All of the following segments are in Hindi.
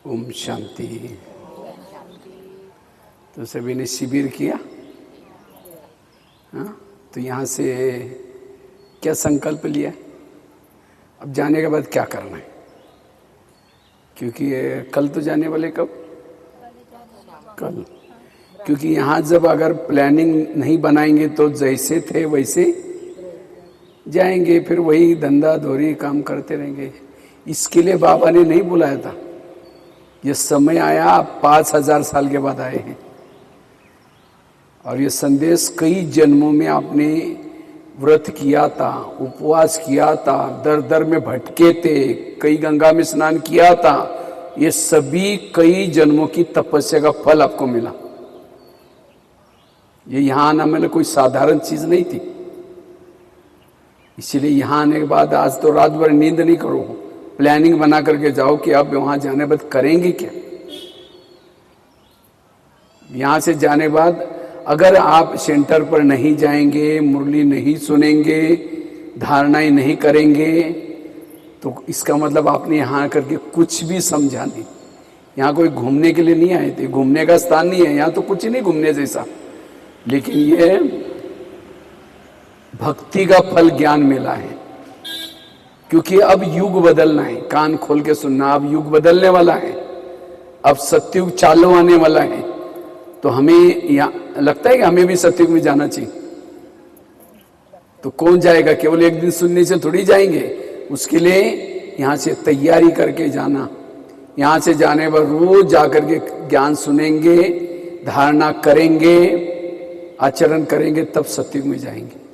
ओम शांति। तो सभी ने शिविर किया। हाँ, तो यहाँ से क्या संकल्प लिया, अब जाने के बाद क्या करना है? क्योंकि ये कल तो जाने वाले, कब? कल। क्योंकि यहाँ जब अगर प्लानिंग नहीं बनाएंगे तो जैसे थे वैसे जाएंगे, फिर वही धंधा धोरी काम करते रहेंगे। इसके लिए बाबा ने नहीं बुलाया था। ये समय आया 5000 साल के बाद आए हैं, और ये संदेश कई जन्मों में आपने व्रत किया था, उपवास किया था, दर दर में भटके थे, कई गंगा में स्नान किया था। ये सभी कई जन्मों की तपस्या का फल आपको मिला। ये यहाँ आना मैंने कोई साधारण चीज नहीं थी। इसीलिए यहाँ आने के बाद आज तो रात भर नींद नहीं करो, प्लानिंग बना करके जाओ कि अब वहां जाने बाद करेंगे क्या। यहां से जाने बाद अगर आप सेंटर पर नहीं जाएंगे, मुरली नहीं सुनेंगे, धारणाएं नहीं करेंगे, तो इसका मतलब आपने यहाँ करके कुछ भी समझा नहीं। यहाँ कोई घूमने के लिए नहीं आए थे, घूमने का स्थान नहीं है यहाँ, तो कुछ नहीं घूमने जैसा। लेकिन ये भक्ति का फल ज्ञान मिला है, क्योंकि अब युग बदलना है। कान खोल के सुनना, अब युग बदलने वाला है, अब सत्युग चालू आने वाला है। तो हमें लगता है कि हमें भी सत्युग में जाना चाहिए। तो कौन जाएगा? केवल एक दिन सुनने से थोड़ी जाएंगे। उसके लिए यहाँ से तैयारी करके जाना। यहाँ से जाने पर रोज जाकर के ज्ञान सुनेंगे, धारणा करेंगे, आचरण करेंगे, तब सत्युग में जाएंगे।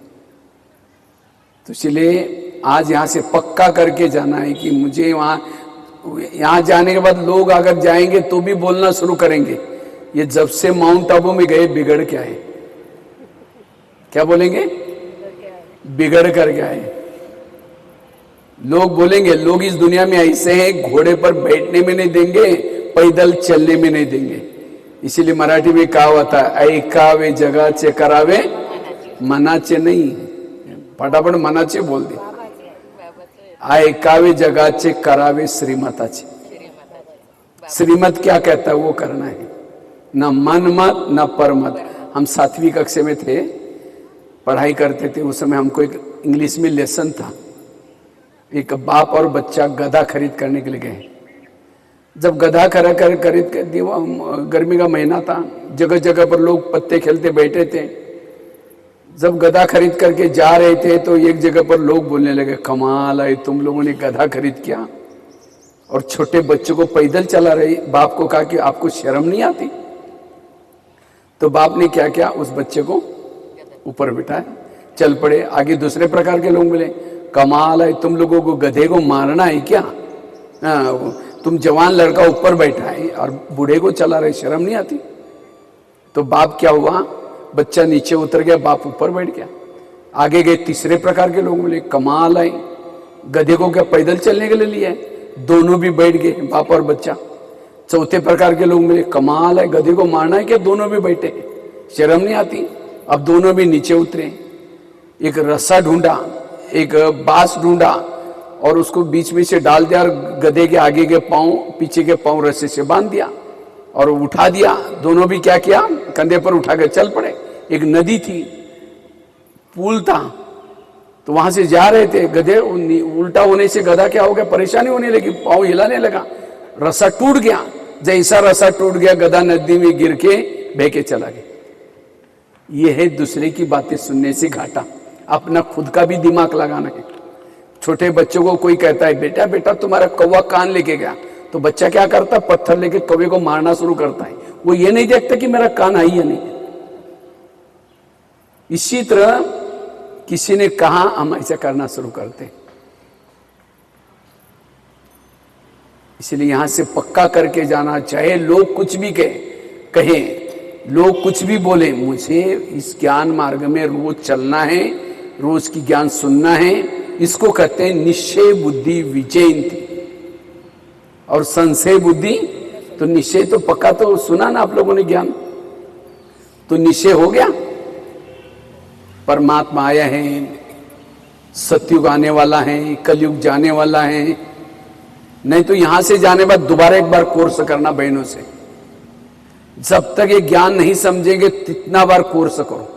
तो इसलिए आज यहाँ से पक्का करके जाना है कि मुझे यहाँ जाने के बाद लोग अगर जाएंगे तो भी बोलना शुरू करेंगे, ये जब से माउंट आबू में गए बिगड़ क्या है। क्या बोलेंगे? बिगड़ कर क्या है। लोग बोलेंगे, लोग इस दुनिया में ऐसे हैं, घोड़े पर बैठने में नहीं देंगे, पैदल चलने में नहीं देंगे। इसीलिए मराठी में कहा होता है, ऐकावे जगाचे करावे मनाचे नहीं। फटाफट मनाचे बोल दे। ऐकावे जगाचे करावे श्रीमताचे। श्रीमत क्या कहता है वो करना है, न मन मत न पर मत। हम 7वीं कक्षा में थे, पढ़ाई करते थे, उस समय हमको एक इंग्लिश में लेसन था। एक बाप और बच्चा गधा खरीद करने के लिए गए। जब गधा खरीद कर गर्मी का महीना था, जगह जगह पर लोग पत्ते खेलते बैठे थे। जब गधा खरीद करके जा रहे थे तो एक जगह पर लोग बोलने लगे, कमाल है, तुम लोगों ने गधा खरीद किया और छोटे बच्चों को पैदल चला रही। बाप को कहा कि आपको शर्म नहीं आती? तो बाप ने क्या किया, उस बच्चे को ऊपर बिठाया, चल पड़े। आगे दूसरे प्रकार के लोग बोले, कमाल है, तुम लोगों को गधे को मारना है क्या? तुम जवान लड़का ऊपर बैठा है और बूढ़े को चला रहे, शर्म नहीं आती? तो बाप क्या हुआ, बच्चा नीचे उतर गया, बाप ऊपर बैठ गया। आगे गए तीसरे प्रकार के लोग बोले, कमाल है, गधे को क्या पैदल चलने के लिए लिया है? दोनों भी बैठ गए, बाप और बच्चा। चौथे प्रकार के लोग बोले, कमाल है, गधे को मारना है क्या? दोनों भी बैठे, शर्म नहीं आती? अब दोनों भी नीचे उतरे, एक रस्सा ढूंढा, एक बांस ढूंढा और उसको बीच में से डाल दिया, गधे के आगे के पांव पीछे के पांव रस्से से बांध दिया और उठा दिया। दोनों भी क्या किया, कंधे पर उठा कर चल पड़े। एक नदी थी, पुल था, तो वहां से जा रहे थे। गधे उल्टा होने से गधा क्या हो गया, परेशानी होने लगी, पांव हिलाने लगा, रस्सा टूट गया। जैसा रस्सा टूट गया, गधा नदी में गिर के बह के चला गया। यह है दूसरे की बातें सुनने से घाटा, अपना खुद का भी दिमाग लगाना है। छोटे बच्चों को कोई कहता है, बेटा बेटा तुम्हारा कौवा कान लेके गया, तो बच्चा क्या करता, पत्थर लेके कौवे को मारना शुरू करता है। वो ये नहीं देखता कि मेरा कान आई या नहीं। इसी तरह किसी ने कहा, हम ऐसा करना शुरू करते। इसलिए यहां से पक्का करके जाना, चाहे लोग कुछ भी कहें, लोग कुछ भी बोले, मुझे इस ज्ञान मार्ग में रोज चलना है, रोज की ज्ञान सुनना है। इसको कहते हैं निश्चय बुद्धि विजयंती। और संशय बुद्धि, तो निश्चय तो पक्का तो सुना ना आप लोगों ने ज्ञान, तो निश्चय हो गया, परमात्मा आया है, सतयुग आने वाला है, कलयुग जाने वाला है, नहीं तो यहां से जाने बाद दोबारा एक बार कोर्स करना बहनों से। जब तक ये ज्ञान नहीं समझेंगे कितना बार कोर्स करो।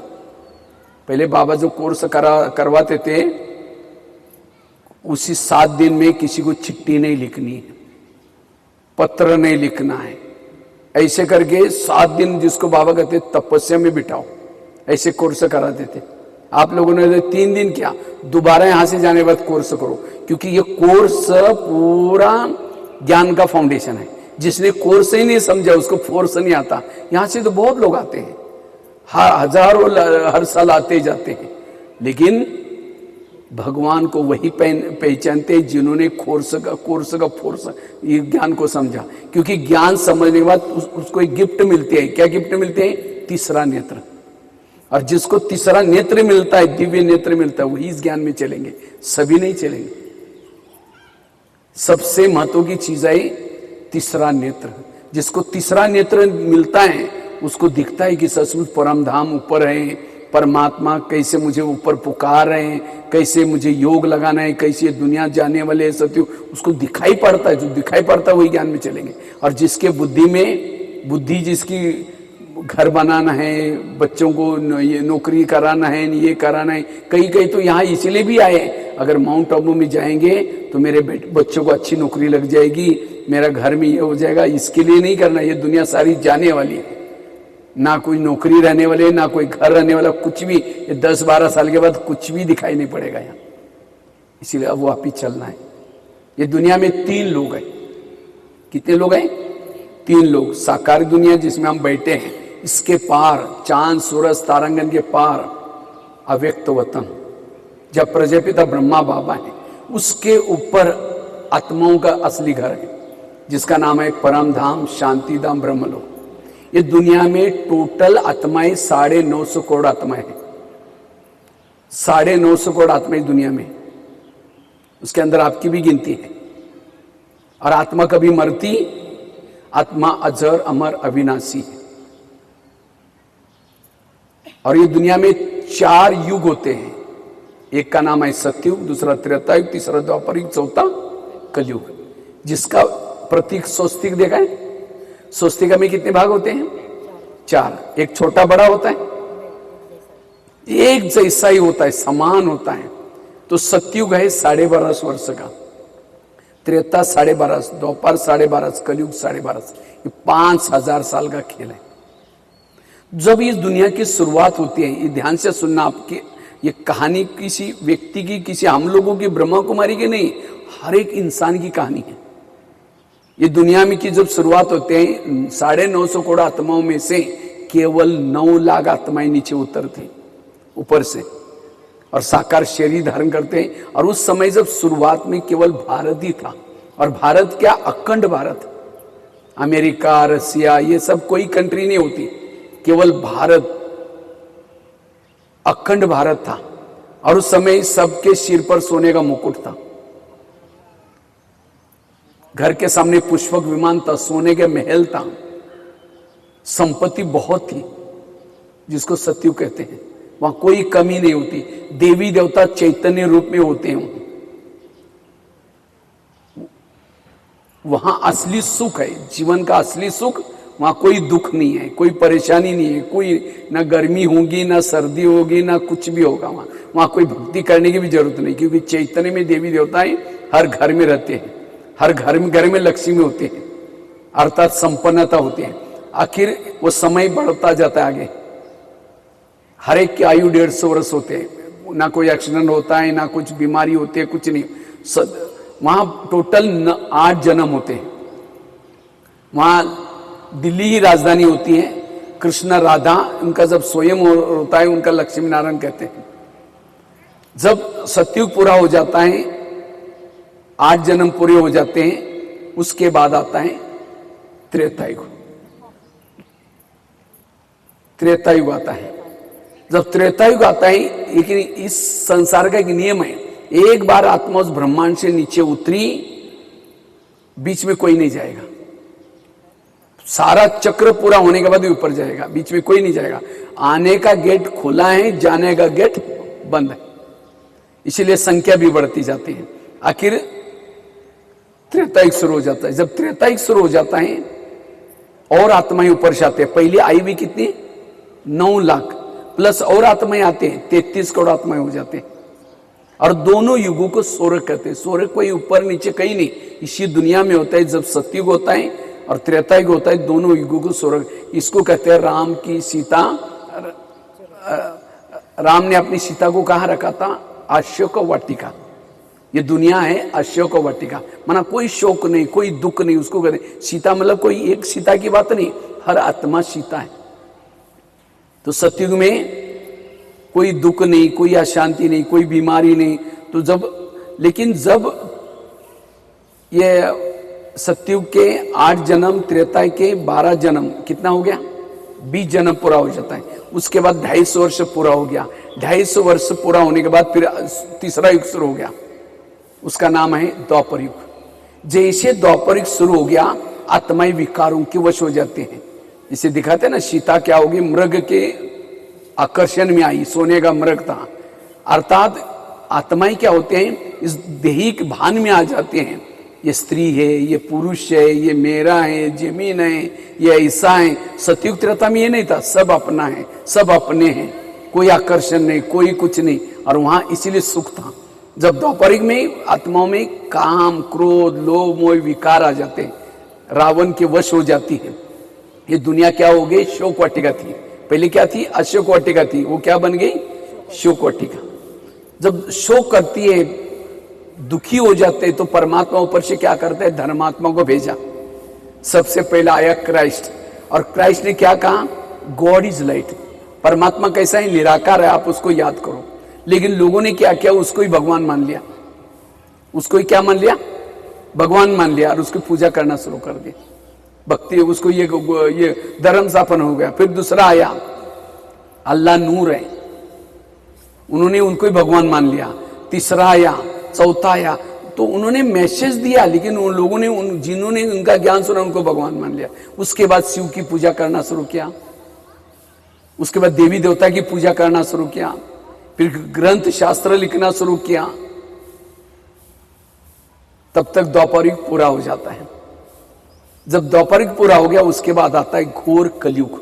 पहले बाबा जो कोर्स करवाते थे, उसी 7 दिन में किसी को चिट्ठी नहीं लिखनी है, पत्र नहीं लिखना है, ऐसे करके 7 दिन, जिसको बाबा कहते तपस्या में बिठाओ, ऐसे कोर्स कराते थे। आप लोगों ने 3 दिन किया, दोबारा यहां से जाने के बाद कोर्स करो, क्योंकि ये कोर्स पूरा ज्ञान का फाउंडेशन है। जिसने कोर्स ही नहीं समझा उसको फोर्स नहीं आता। यहां से तो बहुत लोग आते हैं, हजारों हर साल आते जाते हैं, लेकिन भगवान को वही पहचानते हैं जिन्होंने कोर्स का फोर्स ये ज्ञान को समझा। क्योंकि ज्ञान समझने के बाद उसको एक गिफ्ट मिलती है। क्या गिफ्ट मिलते हैं? तीसरा नेत्र। और जिसको तीसरा नेत्र मिलता है, दिव्य नेत्र मिलता है, वही इस ज्ञान में चलेंगे, सभी नहीं चलेंगे। सबसे महत्व की चीज है तीसरा नेत्र। जिसको तीसरा नेत्र मिलता है उसको दिखता है कि सचमुच परम धाम ऊपर है, परमात्मा कैसे मुझे ऊपर पुकार रहे हैं, कैसे मुझे योग लगाना है, कैसे दुनिया जाने वाले सत्य, उसको दिखाई पड़ता है। जो दिखाई पड़ता है वही ज्ञान में चलेंगे। और जिसके बुद्धि जिसकी घर बनाना है, बच्चों को ये नौकरी कराना है, ये कराना है, कई तो यहाँ इसलिए भी आए, अगर माउंट आबू में जाएंगे तो मेरे बच्चों को अच्छी नौकरी लग जाएगी, मेरा घर में ये हो जाएगा, इसके लिए नहीं करना। ये दुनिया सारी जाने वाली है, ना कोई नौकरी रहने वाले, ना कोई घर रहने वाला, कुछ भी। ये 10-12 साल के बाद कुछ भी दिखाई नहीं पड़ेगा यहाँ। इसीलिए अब वापिस चलना है। ये दुनिया में 3 लोग हैं। कितने लोग हैं? 3 लोग। साकार दुनिया जिसमें हम बैठे हैं, इसके पार चांद सूरज तारांगन के पार अव्यक्त वतन, जब प्रजापिता ब्रह्मा बाबा है, उसके ऊपर आत्माओं का असली घर है, जिसका नाम है परम धाम, शांति धाम, ब्रह्मलोक। ये दुनिया में टोटल आत्माएं 950 करोड़ आत्माएं हैं। 950 करोड़ आत्माएं दुनिया में, उसके अंदर आपकी भी गिनती है। और आत्मा कभी मरती, आत्मा अजर अमर अविनाशी है। और ये दुनिया में 4 युग होते हैं। एक का नाम है सतयुग, दूसरा त्रेता युग, तीसरा द्वापर युग, चौथा कलयुग, जिसका प्रतीक स्वस्तिक देखा है। स्वस्तिका में कितने भाग होते हैं? 4। एक छोटा बड़ा होता है, एक जैसा ही होता है, समान होता है। तो सतयुग है 12.5 वर्ष का, त्रेता 12.5, द्वापर 12.5, कलयुग 12.5। ये 5000 साल का खेल है। जब इस दुनिया की शुरुआत होती है, ये ध्यान से सुनना, आपकी ये कहानी किसी व्यक्ति की, किसी हम लोगों की, ब्रह्मा कुमारी की नहीं, हर एक इंसान की कहानी है। ये दुनिया में की जब शुरुआत होते हैं, 950 करोड़ आत्माओं में से केवल 9 लाख आत्माएं नीचे उतरती ऊपर से, और साकार शरीर धारण करते हैं। और उस समय जब शुरुआत में केवल भारत ही था, और भारत क्या, अखंड भारत, अमेरिका, रसिया, ये सब कोई कंट्री नहीं होती, केवल भारत, अखंड भारत था। और उस समय सबके सिर पर सोने का मुकुट था, घर के सामने पुष्पक विमान था, सोने के महल था, संपत्ति बहुत थी, जिसको सतयुग कहते हैं। वहां कोई कमी नहीं होती, देवी देवता चैतन्य रूप में होते हैं। वहां असली सुख है, जीवन का असली सुख। वहां कोई दुख नहीं है, कोई परेशानी नहीं है, कोई ना गर्मी होगी, ना सर्दी होगी, ना कुछ भी होगा। वहां कोई भक्ति करने की भी जरूरत नहीं, क्योंकि चैतन्य में देवी देवताएं हर घर में रहते हैं। हर घर में लक्ष्मी होती है, अर्थात संपन्नता होती है। आखिर वो समय बढ़ता जाता है आगे। हर एक की आयु 150 वर्ष होते हैं, ना कोई एक्सीडेंट होता है, ना कुछ बीमारी होती है, कुछ नहीं। वहां टोटल 8 जन्म होते हैं। वहां दिल्ली ही राजधानी होती है। कृष्ण राधा, उनका जब स्वयं होता है, उनका लक्ष्मी नारायण कहते हैं। जब सतयुग पूरा हो जाता है, 8 जन्म पूरे हो जाते हैं, उसके बाद आता है त्रेतायुग। त्रेतायुग आता है। जब त्रेतायुग आता है, लेकिन इस संसार का एक नियम है, एक बार आत्मा उस ब्रह्मांड से नीचे उतरी, बीच में कोई नहीं जाएगा। सारा चक्र पूरा होने के बाद ही ऊपर जाएगा, बीच में कोई नहीं जाएगा। आने का गेट खुला है, जाने का गेट बंद है। इसीलिए संख्या भी बढ़ती जाती है। आखिर त्रेतायुग शुरू हो जाता है। जब त्रेतायुग शुरू हो जाता है और आत्माएं ऊपर से आते हैं। पहली आई भी कितनी 9 लाख प्लस और आत्माएं आते हैं, 33 करोड़ आत्माएं हो जाते हैं। और दोनों युगों को स्वर्ग कहते हैं। स्वर्ग कोई ऊपर नीचे कहीं नहीं, इसी दुनिया में होता है। जब सतयुग होता है और त्रेतायुग होता है, दोनों युगों को स्वर्ग। इसको कहते हैं राम की सीता। राम ने अपनी सीता को कहाँ रखा था? अशोक वाटिका। ये दुनिया है अशोक वाटिका, माना कोई शोक नहीं, कोई दुख नहीं। उसको कहते सीता, मतलब कोई एक सीता की बात नहीं, हर आत्मा सीता है। तो सतयुग में कोई दुख नहीं, कोई अशांति नहीं, कोई बीमारी नहीं। तो लेकिन जब ये सतयुग के 8 जन्म, त्रेता के 12 जन्म, कितना हो गया? 20 जन्म पूरा हो जाता है। उसके बाद 250 वर्ष पूरा हो गया। 250 वर्ष पूरा होने के बाद फिर तीसरा युग शुरू हो गया, उसका नाम है द्वापर युग। जैसे द्वापर युग शुरू हो गया, आत्माएं विकारों के वश हो जाते हैं। इसे दिखाते हैं ना, सीता क्या होगी? मृग के आकर्षण में आई, सोने का मृग था। अर्थात आत्माएं क्या होते हैं? इस देहिक भान में आ जाते हैं। ये स्त्री है, ये पुरुष है, ये मेरा है, जमीन है, ये ऐसा है। सतयुग त्रेता में ये नहीं था, सब अपना है, सब अपने हैं, कोई आकर्षण नहीं, कोई कुछ नहीं। और वहां इसीलिए सुख था। जब द्वापरिक में आत्माओं में काम, क्रोध, लोभ, मोह, विकार आ जाते हैं, रावण के वश हो जाती है। ये दुनिया क्या हो गई? शोक वाटिका थी। पहले क्या थी? अशोक वाटिका थी। वो क्या बन गई? शोक वाटिका। जब शोक करती है, दुखी हो जाते हैं, तो परमात्मा ऊपर से क्या करता है? धर्मात्मा को भेजा। सबसे पहला आया क्राइस्ट, और क्राइस्ट ने क्या कहा? God is light. परमात्मा कैसा है? निराकार है, आप उसको याद करो। लेकिन लोगों ने क्या किया? उसको ही भगवान मान लिया। उसको ही क्या मान लिया? भगवान मान लिया, और उसकी पूजा करना शुरू कर दी। भक्ति, उसको ये धर्म स्थापन हो गया। फिर दूसरा आया, अल्लाह नूर है, उन्होंने उनको ही भगवान मान लिया। तीसरा आया, चौथा आया। तो उन्होंने मैसेज दिया, लेकिन उन लोगों ने, जिन्होंने उनका ज्ञान सुना, उनको भगवान मान लिया। उसके बाद शिव की पूजा करना शुरू किया, उसके बाद देवी देवता की पूजा करना शुरू किया, फिर ग्रंथ शास्त्र लिखना शुरू किया। तब तक द्वापर युग पूरा हो जाता है। जब द्वापर युग पूरा हो गया, उसके बाद आता है घोर कलयुग।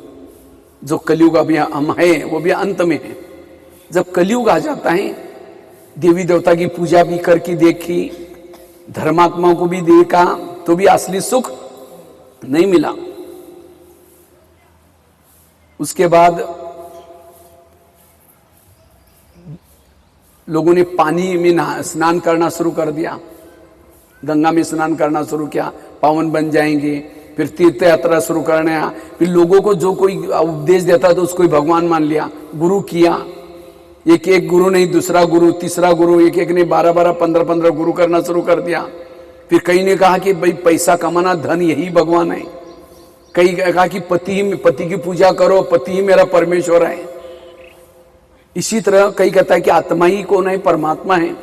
जो कलयुग अभी हम हैं, वो भी अंत में है। जब कलयुग आ जाता है, देवी देवता की पूजा भी करके देखी, धर्मात्माओं को भी देखा, तो भी असली सुख नहीं मिला। उसके बाद लोगों ने पानी में स्नान करना शुरू कर दिया, गंगा में स्नान करना शुरू किया, पावन बन जाएंगे। फिर तीर्थ यात्रा शुरू करने, फिर लोगों को जो कोई उपदेश देता तो उसको भगवान मान लिया, गुरु किया। एक एक गुरु नहीं, दूसरा गुरु, तीसरा गुरु, एक एक ने 12-12, 15-15 गुरु करना शुरू कर दिया। फिर कई ने कहा कि भाई पैसा कमाना, धन यही भगवान है। कई कहा कि पति की पूजा करो, पति ही मेरा परमेश्वर है। इसी तरह कई कहता है कि आत्मा ही कौन है? परमात्मा है।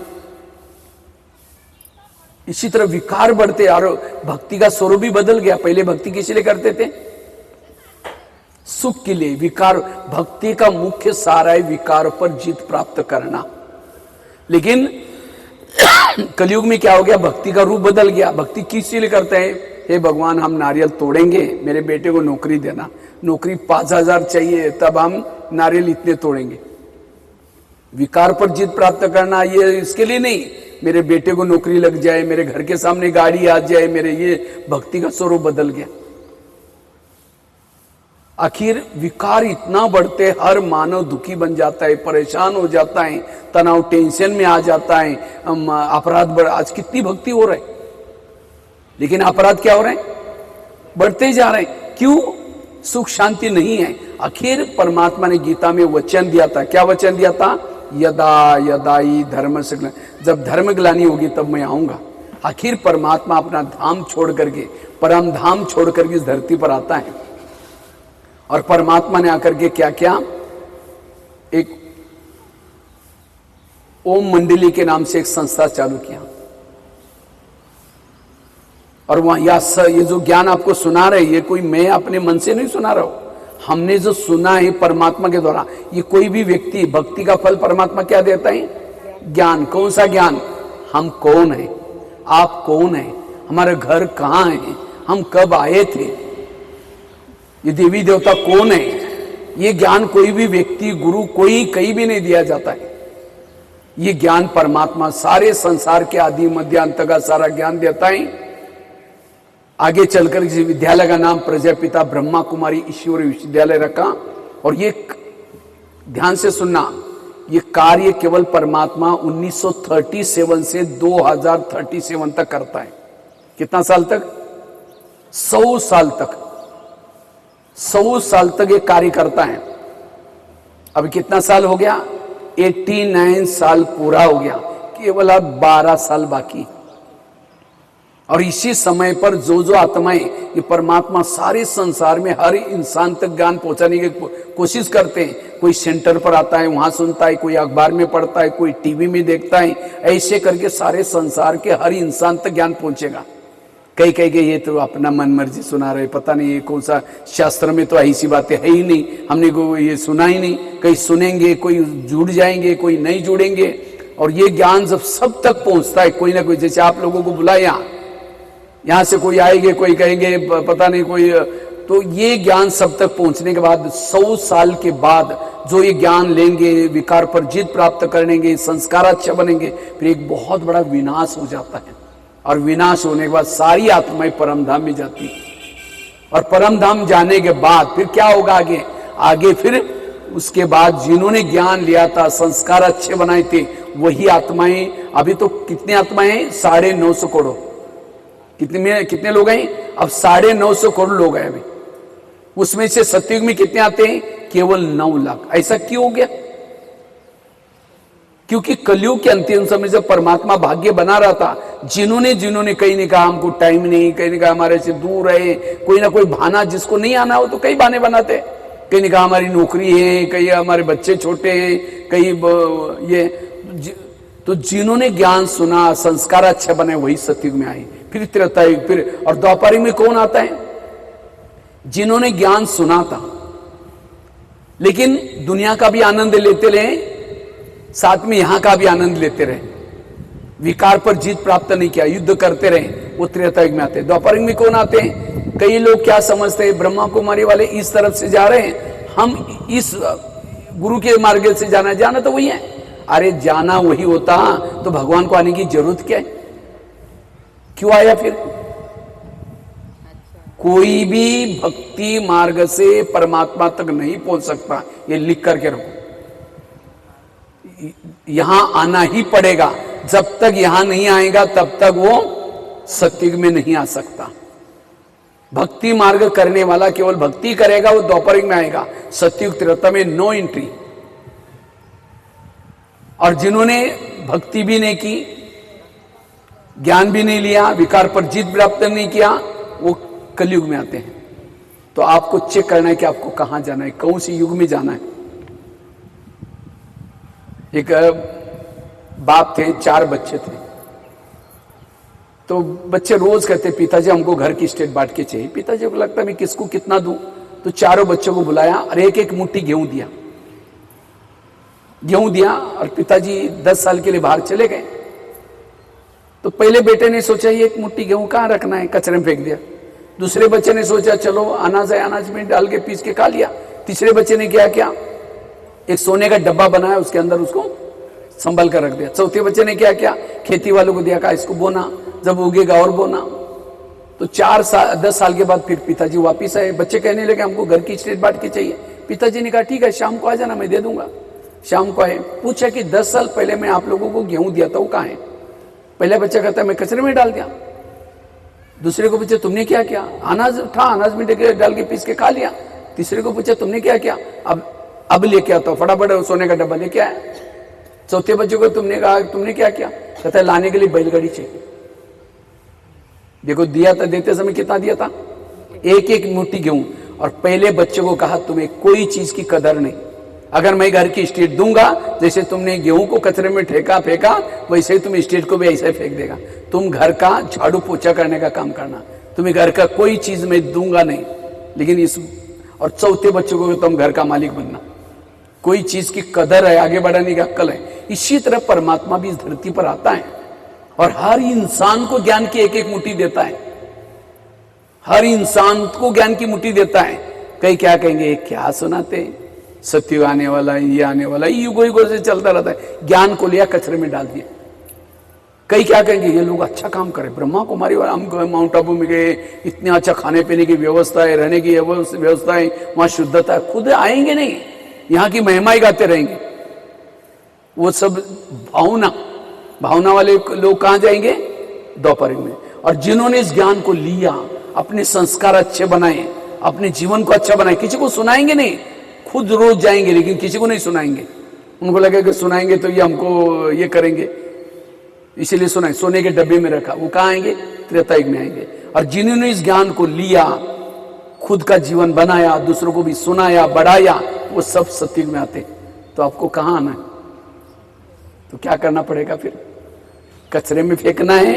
इसी तरह विकार बढ़ते, और भक्ति का स्वरूप भी बदल गया। पहले भक्ति किस लिए करते थे? सुख के लिए। विकार, भक्ति का मुख्य सारा है विकार पर जीत प्राप्त करना। लेकिन कलयुग में क्या हो गया? भक्ति का रूप बदल गया। भक्ति किस लिए करते हैं? हे भगवान, हम नारियल तोड़ेंगे, मेरे बेटे को नौकरी देना, नौकरी 5000 चाहिए, तब हम नारियल इतने तोड़ेंगे। विकार पर जीत प्राप्त करना ये इसके लिए नहीं, मेरे बेटे को नौकरी लग जाए, मेरे घर के सामने गाड़ी आ जाए, मेरे ये भक्ति का स्वरूप बदल गया। आखिर विकार इतना बढ़ते, हर मानव दुखी बन जाता है, परेशान हो जाता है, तनाव, टेंशन में आ जाता है। अपराध आज कितनी भक्ति हो रहा है, लेकिन अपराध क्या हो रहे हैं? बढ़ते जा रहे हैं। क्यों? सुख शांति नहीं है। आखिर परमात्मा ने गीता में वचन दिया था। क्या वचन दिया था? यदा यदाई धर्म से, जब धर्म ग्लानि होगी तब मैं आऊंगा। आखिर परमात्मा अपना धाम छोड़ करके, परम धाम छोड़ करके इस धरती पर आता है। और परमात्मा ने आकर के क्या किया? एक ओम मंडली के नाम से एक संस्था चालू किया। और वहां ये जो ज्ञान आपको सुना रहे, ये कोई मैं अपने मन से नहीं सुना रहा हूं, हमने जो सुना है परमात्मा के द्वारा। ये कोई भी व्यक्ति, भक्ति का फल परमात्मा क्या देता है? ज्ञान। कौन सा ज्ञान? हम कौन है, आप कौन है, हमारे घर कहाँ है, हम कब आए थे, ये देवी देवता कौन है, ये ज्ञान कोई भी व्यक्ति, गुरु, कोई कहीं भी नहीं दिया जाता है। ये ज्ञान परमात्मा सारे संसार के आदि मध्य अंत का सारा ज्ञान देता है। आगे चलकर इस विद्यालय का नाम प्रजापिता ब्रह्मा कुमारी ईश्वरी विश्वविद्यालय रखा। और ये ध्यान से सुनना, ये कार्य केवल परमात्मा 1937 से 2037 तक करता है। कितना साल तक? 100 साल तक, 100 साल तक ये कार्य करता है। अब कितना साल हो गया? 89 साल पूरा हो गया, केवल अब 12 साल बाकी। और इसी समय पर जो जो आत्माएं, ये परमात्मा सारे संसार में हर इंसान तक ज्ञान पहुंचाने की कोशिश करते हैं। कोई सेंटर पर आता है, वहां सुनता है, कोई अखबार में पढ़ता है, कोई टीवी में देखता है। ऐसे करके सारे संसार के हर इंसान तक ज्ञान पहुंचेगा। कई कई के ये तो अपना मन मर्जी सुना रहे, पता नहीं ये कौन सा शास्त्र में तो ऐसी बातें है ही नहीं, हमने को ये सुना ही नहीं। कई सुनेंगे, कोई जुड़ जाएंगे, कोई नहीं जुड़ेंगे। और ये ज्ञान जब सब तक पहुंचता है, कोई ना कोई, जैसे आप लोगों को बुलाया, यहां से कोई आएंगे, कोई कहेंगे पता नहीं कोई, तो ये ज्ञान सब तक पहुंचने के बाद 100 साल के बाद जो ये ज्ञान लेंगे, विकार पर जीत प्राप्त करेंगे, संस्कार अच्छा बनेंगे, फिर एक बहुत बड़ा विनाश हो जाता है। और विनाश होने के बाद सारी आत्माएं परम धाम में जाती है। और परम धाम जाने के बाद फिर क्या होगा आगे? आगे फिर उसके बाद जिन्होंने ज्ञान लिया था, संस्कार अच्छे बनाए थे, वही आत्माएं, अभी तो कितनी आत्माएं हैं? 950 करोड़। कितने लोग हैं? अब 950 करोड़ लोग हैं अभी। उसमें से सतयुग में कितने आते हैं? केवल 9 लाख। ऐसा क्यों हो गया? क्योंकि कलयुग के अंतिम समय जब परमात्मा भाग्य बना रहा था, जिन्होंने कहीं ने कहा हमको टाइम नहीं, कहीं ने कहा हमारे से दूर है, कोई ना कोई बहाना, जिसको नहीं आना हो तो कई बहाने बनाते। कहीं ने कहा हमारी नौकरी है, कहीं हमारे बच्चे छोटे हैं, कहीं ये, तो जिन्होंने ज्ञान सुना, संस्कार अच्छे बने, वही सतयुग में आए। फिर त्रेता युग, फिर और द्वापर युग में कौन आता है? जिन्होंने ज्ञान सुना था, लेकिन दुनिया का भी आनंद लेते रहे, साथ में यहां का भी आनंद लेते रहे, विकार पर जीत प्राप्त नहीं किया, युद्ध करते रहे, वो त्रेता युग में आते हैं। द्वापर युग में कौन आते हैं? कई लोग क्या समझते हैं, ब्रह्मा कुमारी वाले इस तरफ से जा रहे हैं, हम इस गुरु के मार्ग से जाना तो वही है। अरे जाना वही होता तो भगवान को आने की जरूरत क्या है? क्यों आया फिर? कोई भी भक्ति मार्ग से परमात्मा तक नहीं पहुंच सकता, ये लिख करके रखो। यहां आना ही पड़ेगा। जब तक यहां नहीं आएगा तब तक वो सतयुग में नहीं आ सकता। भक्ति मार्ग करने वाला केवल भक्ति करेगा, वो द्वापर युग में आएगा। सतयुग त्रेता में नो एंट्री। और जिन्होंने भक्ति भी नहीं की, ज्ञान भी नहीं लिया, विकार पर जीत प्राप्त नहीं किया, वो कलयुग में आते हैं। तो आपको चेक करना है कि आपको कहां जाना है, कौन सी युग में जाना है। एक बाप थे, 4 बच्चे थे। तो बच्चे रोज कहते, पिताजी हमको घर की स्टेट बांट के चाहिए। पिताजी को लगता है मैं किसको कितना दूं, तो चारों बच्चों को बुलाया और एक मुट्ठी गेहूं दिया। और पिताजी 10 साल के लिए बाहर चले गए। तो पहले बेटे ने सोचा ये एक मुट्ठी गेहूं कहां रखना है, कचरे में फेंक दिया। दूसरे बच्चे ने सोचा चलो अनाज है, अनाज में डाल के पीस के खा लिया। तीसरे बच्चे ने क्या एक सोने का डब्बा बनाया, उसके अंदर उसको संभल कर रख दिया। चौथे बच्चे ने क्या खेती वालों को दिया, कहा इसको बोना, जब उगेगा और बोना। तो 10 साल के बाद फिर पिताजी वापिस आए। बच्चे कहने लगे हमको घर की स्टेट बांट के चाहिए। पिताजी ने कहा ठीक है, शाम को आ जाना, मैं दे दूंगा। शाम को आए, पूछा कि 10 साल पहले मैं आप लोगों को गेहूं दिया था, वो कहां है? पहला बच्चा कहता है मैं कचरे में डाल दिया। दूसरे को पूछा तुमने क्या किया? अनाज था, अनाज में डाल के पीस के खा लिया। तीसरे को पूछा तुमने क्या किया? अब लेके आता, फटाफट सोने का डब्बा लेके आया। चौथे बच्चे को तुमने कहा तुमने क्या किया? कहता है लाने के लिए बैलगाड़ी चाहिए। देखो दिया था, देते समय कितना दिया था? एक मुट्ठी गेहूं। और पहले बच्चे को कहा तुम्हें कोई चीज की कदर नहीं, अगर मैं घर की स्टेट दूंगा, जैसे तुमने गेहूं को कचरे में फेंका, वैसे ही तुम स्टेट को भी ऐसे ही फेंक देगा। तुम घर का झाड़ू पोछा करने का काम करना, तुम्हें घर का कोई चीज मैं दूंगा नहीं। लेकिन और चौथे बच्चों को तुम घर का मालिक बनना, कोई चीज की कदर है, आगे बढ़ाने की अक्ल है। इसी तरह परमात्मा भी इस धरती पर आता है और हर इंसान को ज्ञान की एक एक मुट्ठी देता है, हर इंसान को ज्ञान की मुट्ठी देता है। कई क्या कहेंगे, क्या सुनाते, सत्युग आने वाला है, ये आने वाला है, युगो युगो से चलता रहता है। ज्ञान को लिया कचरे में डाल दिया। कई क्या कहेंगे, ये लोग अच्छा काम करें, ब्रह्मा कुमारी वाला, हम माउंट आबू में गए, इतने अच्छा खाने पीने की व्यवस्था है, रहने की व्यवस्था है, वहां शुद्धता है। खुद आएंगे नहीं, यहाँ की महिमा ही गाते रहेंगे। वो सब भावना वाले लोग कहां जाएंगे, द्वापर में। और जिन्होंने इस ज्ञान को लिया, अपने संस्कार अच्छे बनाए, अपने जीवन को अच्छा बनाए, किसी को सुनाएंगे नहीं, खुद रोज जाएंगे लेकिन किसी को नहीं सुनाएंगे। उनको लगे कि सुनाएंगे तो ये हमको ये करेंगे, इसीलिए सुनाए, सोने के डब्बे में रखा। वो कहाँ आएंगे, त्रेतायुग में आएंगे। और जिन्होंने इस ज्ञान को लिया, खुद का जीवन बनाया, दूसरों को भी सुनाया, बढ़ाया, वो सब सत्युग में आते। तो आपको कहाँ आना है, तो क्या करना पड़ेगा फिर, कचरे में फेंकना है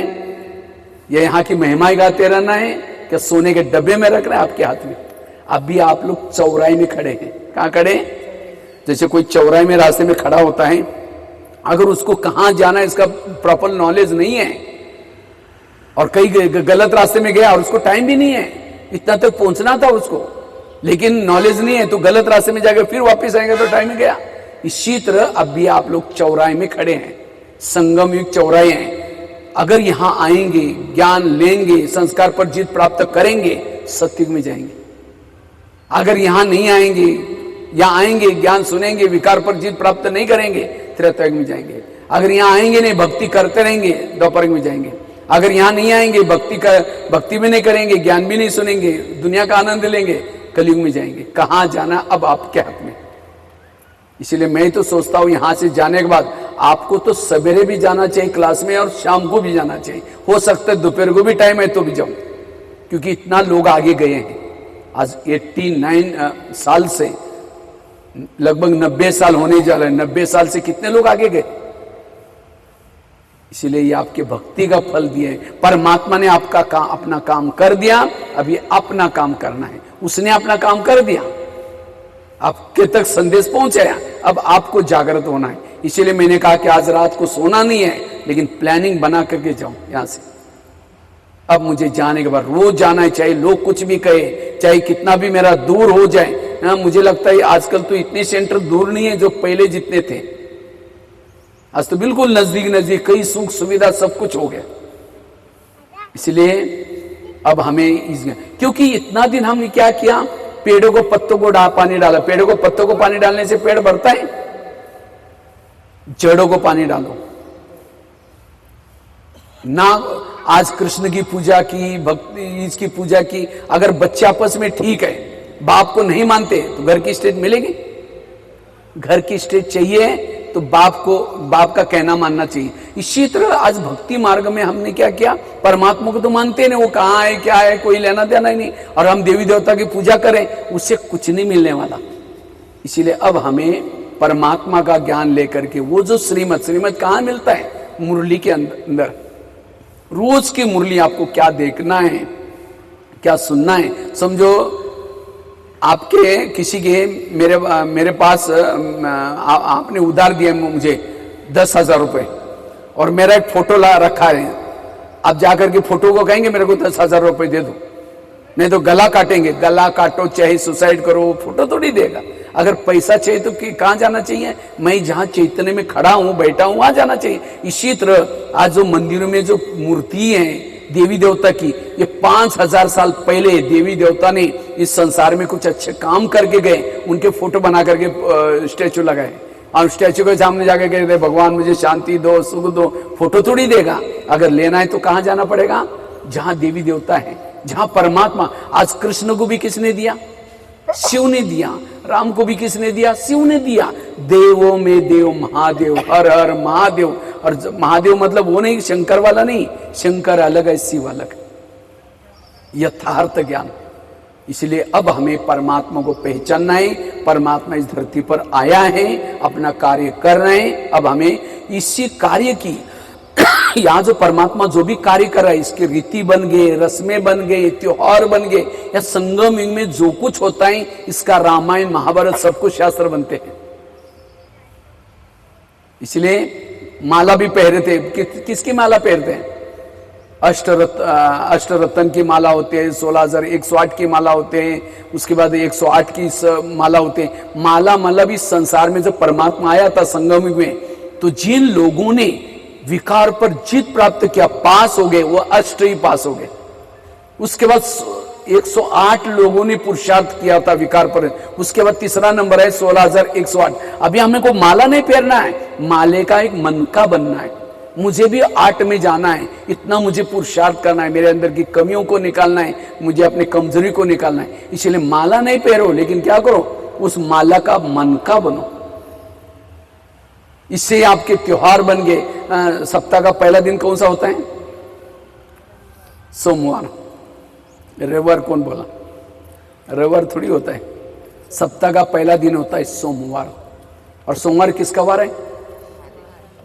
या यहाँ की महिमाएं गाते रहना है, क्या सोने के डब्बे में रखना है आपके हाथ में। अभी आप लोग चौराहे में खड़े हैं, कहाँ खड़े, जैसे कोई चौराहे में रास्ते में खड़ा होता है, अगर उसको कहाँ जाना है इसका प्रॉपर नॉलेज नहीं है और कई गलत रास्ते में गया और उसको टाइम भी नहीं है, इतना तक पहुंचना था उसको, लेकिन नॉलेज नहीं है तो गलत रास्ते में जाकर फिर वापस आएंगे तो टाइम ही गया। इसी तरह अब भी आप लोग चौराहे में खड़े हैं, संगम युग चौराहे हैं। अगर यहां आएंगे, ज्ञान लेंगे, संस्कार पर जीत प्राप्त करेंगे, सत्युग में जाएंगे। अगर यहां नहीं आएंगे या आएंगे, ज्ञान सुनेंगे, विकार पर जीत प्राप्त नहीं करेंगे, त्रेतायुग में जाएंगे। अगर यहाँ आएंगे नहीं, भक्ति करते रहेंगे, द्वापर में जाएंगे। अगर यहाँ नहीं आएंगे, भक्ति भी नहीं करेंगे, ज्ञान भी नहीं सुनेंगे, दुनिया का आनंद लेंगे, कलयुग में जाएंगे। कहाँ जाना अब आपके हाथ में। इसलिए मैं तो सोचता हूँ यहां से जाने के बाद आपको तो सवेरे भी जाना चाहिए क्लास में और शाम को भी जाना चाहिए, हो सकता है दोपहर को भी टाइम है तो भी जाओ, क्योंकि इतना लोग आगे गए हैं। आज 89 साल से लगभग 90 साल होने जा रहे हैं, 90 साल से कितने लोग आगे गए। इसलिए ये आपके भक्ति का फल दिए। परमात्मा ने आपका अपना काम कर दिया, अब ये अपना काम करना है। उसने अपना काम कर दिया, आपके तक संदेश पहुंचाया, अब आपको जागृत होना है। इसीलिए मैंने कहा कि आज रात को सोना नहीं है, लेकिन प्लानिंग बना करके जाओ यहां से। अब मुझे जाने के बाद रोज जाना है, चाहे लोग कुछ भी कहे, चाहे कितना भी मेरा दूर हो जाए। मुझे लगता है आजकल तो इतने सेंटर दूर नहीं है जो पहले जितने थे। आज तो बिल्कुल नजदीक नजदीक, कई सुख सुविधा सब कुछ हो गया। इसलिए अब हमें क्योंकि इतना दिन हमने क्या किया, पेड़ों को पत्तों को पानी डाला। पेड़ों को पत्तों को पानी डालने से पेड़ बढ़ता है, जड़ों को पानी डालो ना। आज कृष्ण की पूजा की, भक्ति इसकी पूजा की, अगर बच्चे आपस में ठीक है, बाप को नहीं मानते तो घर की स्टेज मिलेगी। घर की स्टेज चाहिए तो बाप का कहना मानना चाहिए। इसी तरह आज भक्ति मार्ग में हमने क्या किया, परमात्मा को तो मानते नहीं, वो कहाँ है क्या है कोई लेना देना ही नहीं, और हम देवी देवता की पूजा करें उससे कुछ नहीं मिलने वाला। इसीलिए अब हमें परमात्मा का ज्ञान लेकर के वो जो श्रीमत कहाँ मिलता है, मुरली के अंदर। रोज की मुरली आपको क्या देखना है, क्या सुनना है। समझो आपके किसी के मेरे पास आपने उधार दिया मुझे 10,000 रुपए और मेरा एक फोटो ला रखा है। आप जाकर के फोटो को कहेंगे मेरे को 10,000 रुपए दे दो, नहीं तो गला काटेंगे। गला काटो चाहे सुसाइड करो, फोटो थोड़ी देगा। अगर पैसा चाहिए तो कहाँ जाना चाहिए, मैं जहाँ चैतन्य में खड़ा हूँ बैठा हूँ वहां जाना चाहिए। इसी तरह आज जो मंदिरों में जो मूर्ति है देवी देवता की, ये 5000 साल पहले देवी देवता ने इस संसार में कुछ अच्छे काम करके गए, उनके फोटो बना करके स्टैचू लगाए और स्टैचू के सामने जाकर कहते भगवान मुझे शांति दो, सुख दो। फोटो थोड़ी देगा। अगर लेना है तो कहाँ जाना पड़ेगा, जहां देवी देवता है, जहां परमात्मा। आज कृष्ण को भी किसने दिया, शिव ने दिया। राम को भी किसने दिया, शिव ने दिया। देवों में देव महादेव, हर हर महादेव। और महादेव मतलब वो नहीं, शंकर वाला नहीं, शंकर अलग है, शिव अलग है। यथार्थ ज्ञान। इसलिए अब हमें परमात्मा को पहचानना है। परमात्मा इस धरती पर आया है, अपना कार्य कर रहे हैं। अब हमें इसी कार्य की यहाँ जो परमात्मा जो भी कार्य कर रहा है, इसके रीति बन गए, रस्में बन गए, त्योहार बन गए, या संगम युग में जो कुछ होता है इसका रामायण महाभारत सब कुछ शास्त्र बनते हैं। इसलिए माला भी पहरे थे। किसकी माला पहनते हैं? अष्टरत्न की माला होते हैं, 16,108 की माला होते हैं, उसके बाद 108 की माला होते हैं। माला मतलब इस संसार में जब परमात्मा आया था संगम में, तो जिन लोगों ने विकार पर जीत प्राप्त किया, पास हो गए, वो अष्ट ही पास हो गए। उसके बाद 108 लोगों ने पुरुषार्थ किया था विकार पर। उसके बाद तीसरा नंबर है 16,108। अभी हमें को माला नहीं पहनना है, माले का एक मन का बनना है। मुझे भी 8 में जाना है, इतना मुझे पुरुषार्थ करना है, मेरे अंदर की कमियों को निकालना है, मुझे अपने कमजोरी को निकालना है। इसलिए माला नहीं पहनो, लेकिन क्या करो, उस माला का मन का बनो। इससे आपके त्योहार बन गए। सप्ताह का पहला दिन कौन सा होता है? सोमवार। रविवार कौन बोला? रविवार थोड़ी होता है। सप्ताह का पहला दिन होता है सोमवार। और सोमवार किसका वार है?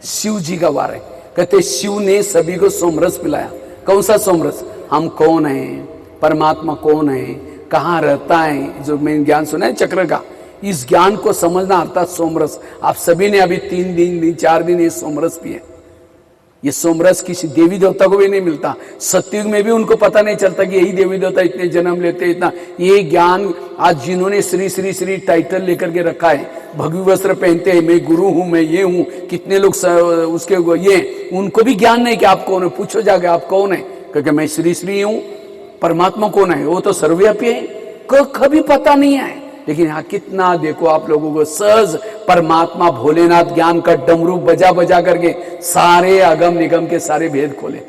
शिव जी का वार है। कहते शिव ने सभी को सोमरस पिलाया। कौन सा सोमरस? हम कौन हैं, परमात्मा कौन है, कहाँ रहता है, जो मैंने ज्ञान सुना है चक्र का, इस ज्ञान को समझना अर्थात सोमरस। आप सभी ने अभी 3 दिन 4 दिन ये सोमरस पिए। ये सोमरस किसी देवी देवता को भी नहीं मिलता। सतयुग में भी उनको पता नहीं चलता कि यही देवी देवता इतने जन्म लेते, इतना। ये ज्ञान आज जिन्होंने श्री श्री श्री टाइटल लेकर के रखा है, भगवी वस्त्र पहनते हैं, मैं गुरु हूं, मैं ये हूं, कितने लोग उसके ये, उनको भी ज्ञान नहीं कि आप कौन है। पूछो जाके आप कौन है, क्योंकि मैं श्री श्री हूं। परमात्मा कौन है? वो तो सर्वव्यापी है, कभी पता नहीं है। लेकिन यहाँ कितना देखो आप लोगों को सहज परमात्मा भोलेनाथ ज्ञान का डमरू बजा बजा करके सारे अगम निगम के सारे भेद खोले।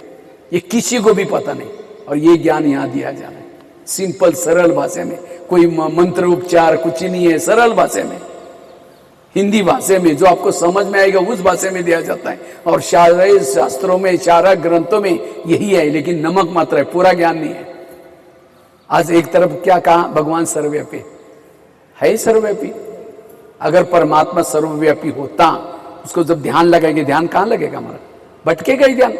ये किसी को भी पता नहीं, और ये ज्ञान यहाँ दिया जा रहा है सिंपल सरल भाषा में। कोई मंत्र उपचार कुछ ही नहीं है, सरल भाषा में, हिंदी भाषा में, जो आपको समझ में आएगा उस भाषा में दिया जाता है। और सारे शास्त्रों में, सारा ग्रंथों में यही है, लेकिन नमक मात्र है, पूरा ज्ञान नहीं है। आज एक तरफ क्या कहा, भगवान सर्वव्यापी है, सर्वव्यापी। अगर परमात्मा सर्वव्यापी होता, उसको जब ध्यान लगाएंगे, ध्यान कहां लगेगा हमारा? भटकेगा ही ध्यान।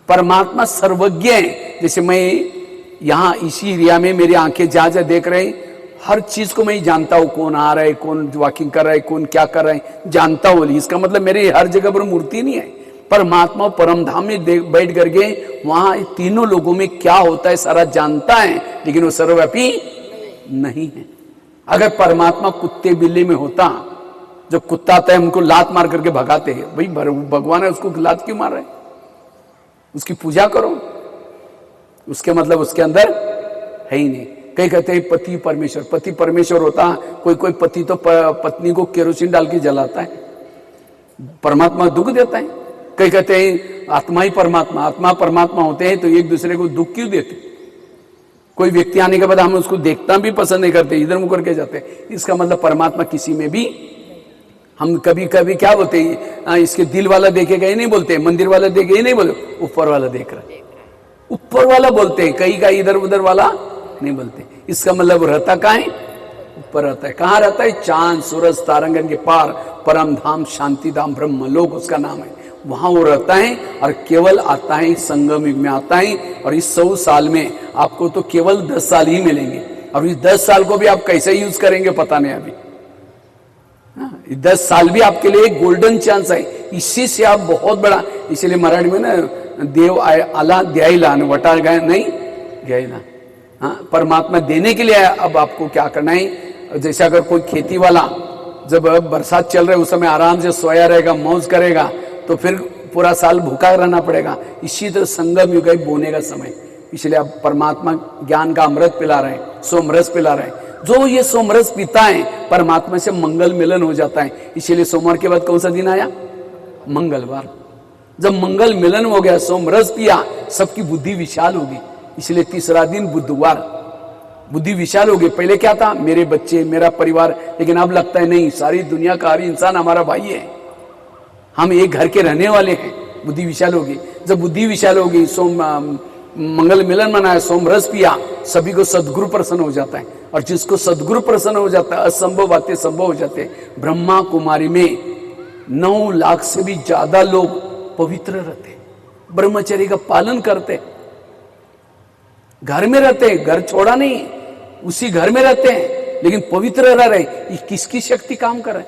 परमात्मा सर्वज्ञ है। जैसे मैं यहां इसी एरिया में मेरी आंखें जहां जहां देख रहे हैं, हर चीज को मैं जानता हूं, कौन आ रहा है, कौन वॉकिंग कर रहा है, कौन क्या कर रहा है, जानता हूं। इसका मतलब मेरे हर जगह पर मूर्ति नहीं है। परमात्मा परम धाम में बैठ करके वहां तीनों लोगों में क्या होता है सारा जानता है, लेकिन वो सर्वव्यापी नहीं है। अगर परमात्मा कुत्ते बिल्ली में होता, जो कुत्ता आता है उनको लात मार करके भगाते हैं, भाई भगवान है, उसको लात क्यों मार रहे? उसकी पूजा करो। उसके मतलब उसके अंदर है ही नहीं। कई कहते हैं पति परमेश्वर, पति परमेश्वर होता, कोई कोई पति तो पत्नी को केरोसिन डाल के जलाता है, परमात्मा दुख देता है। कई कहते हैं आत्मा ही परमात्मा, आत्मा परमात्मा होते हैं तो एक दूसरे को दुख क्यों देते? कोई व्यक्ति आने के बाद हम उसको देखना भी पसंद नहीं करते, इधर मुकर के जाते। इसका मतलब परमात्मा किसी में भी, हम कभी कभी क्या बोलते हैं, इसके दिल वाला देखेगा ये नहीं बोलते, मंदिर वाला देखे ये नहीं बोलते, ऊपर वाला देख रहा है, ऊपर वाला बोलते हैं। कहीं का इधर उधर वाला नहीं बोलते। इसका मतलब रहता कहाँ है? ऊपर रहता है। कहाँ रहता है? चांद सूरज तारंगन के पार, परम धाम शांति धाम ब्रह्म लोक उसका नाम है, वहां वो रहता है। और केवल आता है संगम युग में आता है। और इस 100 साल में आपको तो केवल 10 साल ही मिलेंगे, और इस 10 साल को भी आप कैसे यूज करेंगे पता नहीं अभी। 10 साल भी आपके लिए एक गोल्डन चांस है, इसी से आप बहुत बड़ा। इसलिए मराठी में ना देव आला द्यायला, वटा गए नहीं गया। हाँ, परमात्मा देने के लिए अब आपको क्या करना है? जैसे अगर कोई खेती वाला जब बरसात चल रहा है उस समय आराम से सोया रहेगा, मौज करेगा, तो फिर पूरा साल भूखा रहना पड़ेगा। इसी तरह संगम युग है बोने का समय। इसलिए आप परमात्मा ज्ञान का अमृत पिला रहे हैं, सोमरस पिला रहे हैं। जो ये सोमरस पीता है परमात्मा से मंगल मिलन हो जाता है। इसीलिए सोमवार के बाद कौन सा दिन आया? मंगलवार। जब मंगल मिलन हो गया, सोमरस पिया, सबकी बुद्धि विशाल होगी। इसलिए तीसरा दिन बुधवार, बुद्धि विशाल होगी। पहले क्या था? मेरे बच्चे, मेरा परिवार, लेकिन अब लगता है नहीं, सारी दुनिया का हर इंसान हमारा भाई है, हम एक घर के रहने वाले हैं। बुद्धि विशाल होगी। जब बुद्धि विशाल होगी, मंगल मिलन मनाया, सोमरस पिया, सभी को सदगुरु प्रसन्न हो जाता है। और जिसको सदगुरु प्रसन्न हो जाता है, असंभव बातें संभव हो जाते हैं। ब्रह्मा कुमारी में 9 लाख से भी ज्यादा लोग पवित्र रहते, ब्रह्मचर्य का पालन करते, घर में रहते, घर छोड़ा नहीं, उसी घर में रहते हैं, लेकिन पवित्र रह रहे। किसकी शक्ति काम कर रहे?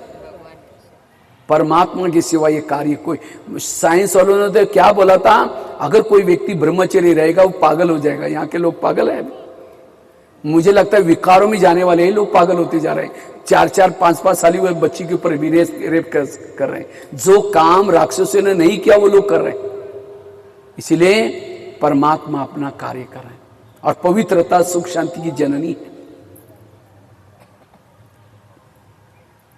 परमात्मा के सिवा ये कार्य कोई, साइंस वालों ने तो क्या बोला था, अगर कोई व्यक्ति ब्रह्मचर्य रहेगा वो पागल हो जाएगा। यहाँ के लोग पागल है। मुझे लगता है विकारों में जाने वाले ही लोग पागल होते जा रहे हैं। 4-4, 5-5 साल हुए बच्ची के ऊपर भी रेप कर रहे हैं। जो काम राक्षसों ने नहीं किया वो लोग कर रहे हैं। इसीलिए परमात्मा अपना कार्य कर रहे हैं और पवित्रता सुख शांति की जननी है।